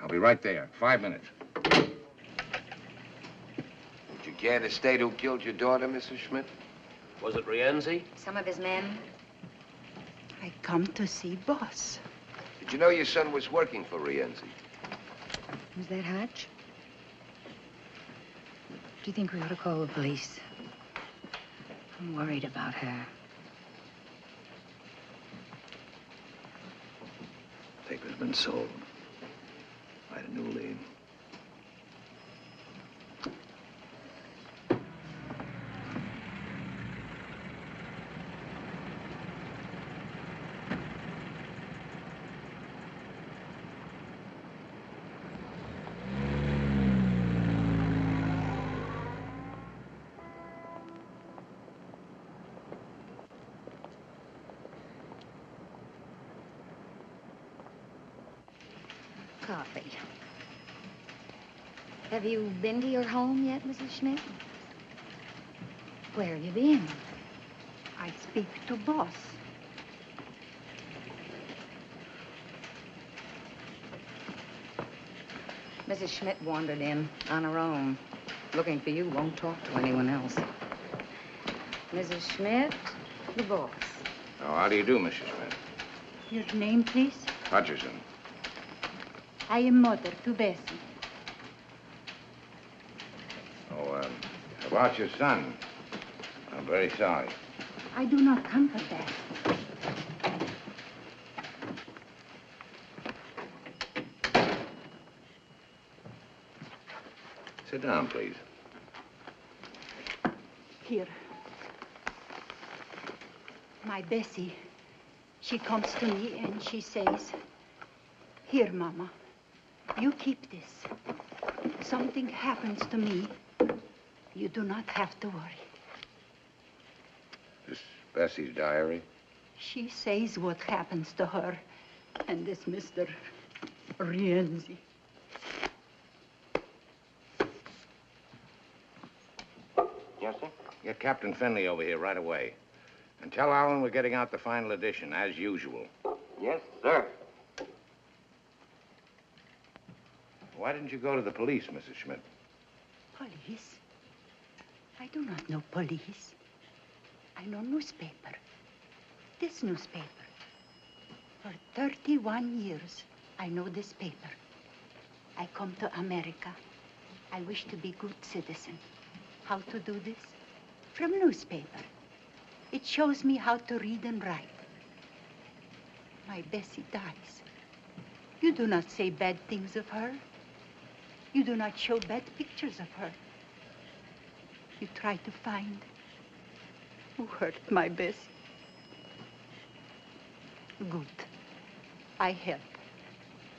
Speaker 2: I'll be right there. 5 minutes.
Speaker 15: Would you care to state who killed your daughter, Mrs. Schmidt?
Speaker 5: Was it Rienzi?
Speaker 11: Some of his men.
Speaker 23: I come to see boss.
Speaker 15: Did you know your son was working for Rienzi?
Speaker 11: Was that Hutch? Do you think we ought to call the police? I'm worried about her.
Speaker 13: Paper's been sold. Write a new lead.
Speaker 11: Coffee. Have you been to your home yet, Mrs. Schmidt? Where have you been?
Speaker 23: I speak to boss.
Speaker 11: Mrs. Schmidt wandered in on her own. Looking for you, won't talk to anyone else. Mrs. Schmidt?
Speaker 19: The boss.
Speaker 2: Oh, how do you do, Mrs. Smith?
Speaker 20: Your name, please?
Speaker 2: Hutchison.
Speaker 20: I am mother to Bessie.
Speaker 2: Oh, about your son. I'm very sorry.
Speaker 20: I do not come for that.
Speaker 2: Sit down, please.
Speaker 20: Here. My Bessie, she comes to me and she says, "Here, Mama, you keep this. If something happens to me, you do not have to worry."
Speaker 2: This Bessie's diary?
Speaker 20: She says what happens to her and this Mr. Rienzi.
Speaker 2: Yes, sir? Get Captain Finley over here right away. And tell Alan we're getting out the final edition, as usual.
Speaker 15: Yes, sir.
Speaker 2: Why didn't you go to the police, Mrs. Schmidt?
Speaker 20: Police? I do not know police. I know newspaper. This newspaper. For 31 years, I know this paper. I come to America. I wish to be good citizen. How to do this? From newspaper. It shows me how to read and write. My Bessie dies. You do not say bad things of her. You do not show bad pictures of her. You try to find who hurt my Bessie. Good. I help.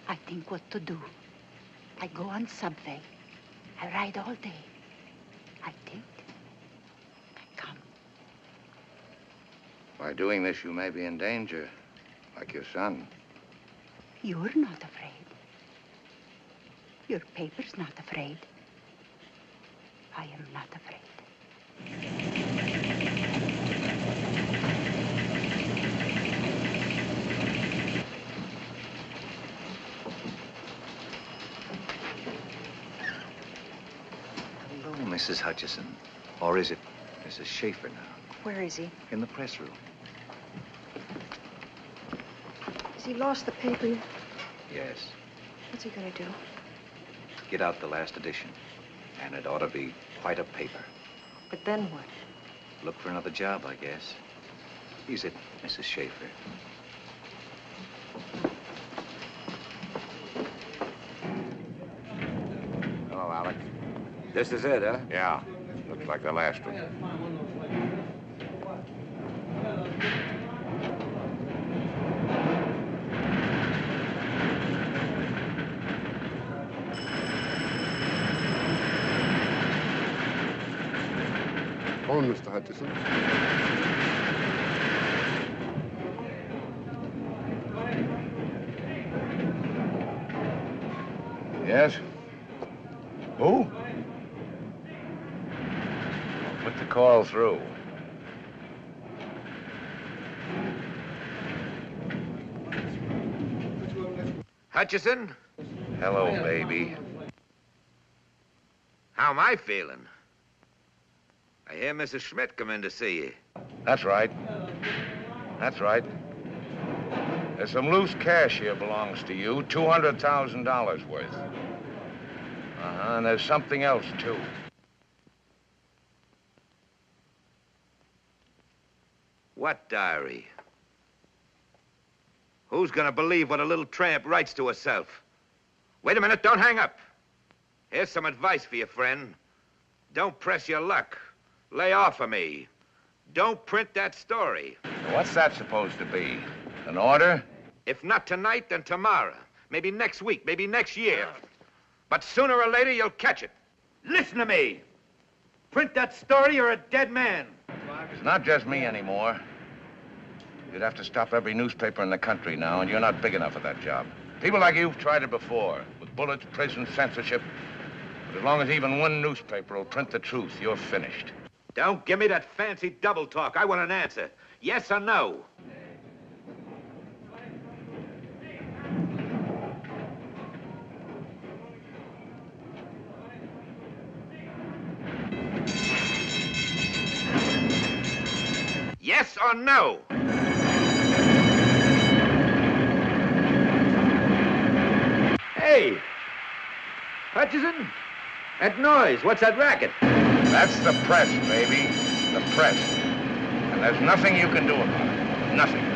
Speaker 20: I think what to do. I go on subway. I ride all day. I think.
Speaker 2: By doing this, you may be in danger, like your son.
Speaker 20: You're not afraid. Your paper's not afraid. I am not afraid.
Speaker 13: Hello, Mrs. Hutchison. Or is it Mrs. Schaefer now?
Speaker 11: Where is he?
Speaker 13: In the press room.
Speaker 11: Has he lost the paper?
Speaker 13: Yes.
Speaker 11: What's he gonna do?
Speaker 13: Get out the last edition. And it ought to be quite a paper.
Speaker 11: But then what?
Speaker 13: Look for another job, I guess. Is it, Mrs. Schaefer?
Speaker 2: Hello, Alex.
Speaker 15: This is it, huh?
Speaker 2: Yeah. Looks like the last one.
Speaker 1: On, Mr. Hutchison.
Speaker 2: Yes? Who? Put the call through.
Speaker 16: Hutchison?
Speaker 2: Hello, baby.
Speaker 16: How am I feeling? I hear Mrs. Schmidt come in to see you.
Speaker 2: That's right. That's right. There's some loose cash here belongs to you, $200,000 worth. And there's something else, too.
Speaker 16: What diary? Who's gonna believe what a little tramp writes to herself? Wait a minute, don't hang up. Here's some advice for you, friend. Don't press your luck. Lay off of me. Don't print that story.
Speaker 2: What's that supposed to be? An order?
Speaker 16: If not tonight, then tomorrow. Maybe next week, maybe next year. But sooner or later, you'll catch it. Listen to me. Print that story, you're a dead man.
Speaker 2: It's not just me anymore. You'd have to stop every newspaper in the country now, and you're not big enough for that job. People like you've tried it before, with bullets, prison, censorship. But as long as even one newspaper will print the truth, you're finished.
Speaker 16: Don't give me that fancy double talk. I want an answer. Yes or no? Yes or no?
Speaker 8: Hey! Hutchison? That noise, what's that racket?
Speaker 16: That's the press, baby. The press. And there's nothing you can do about it. Nothing.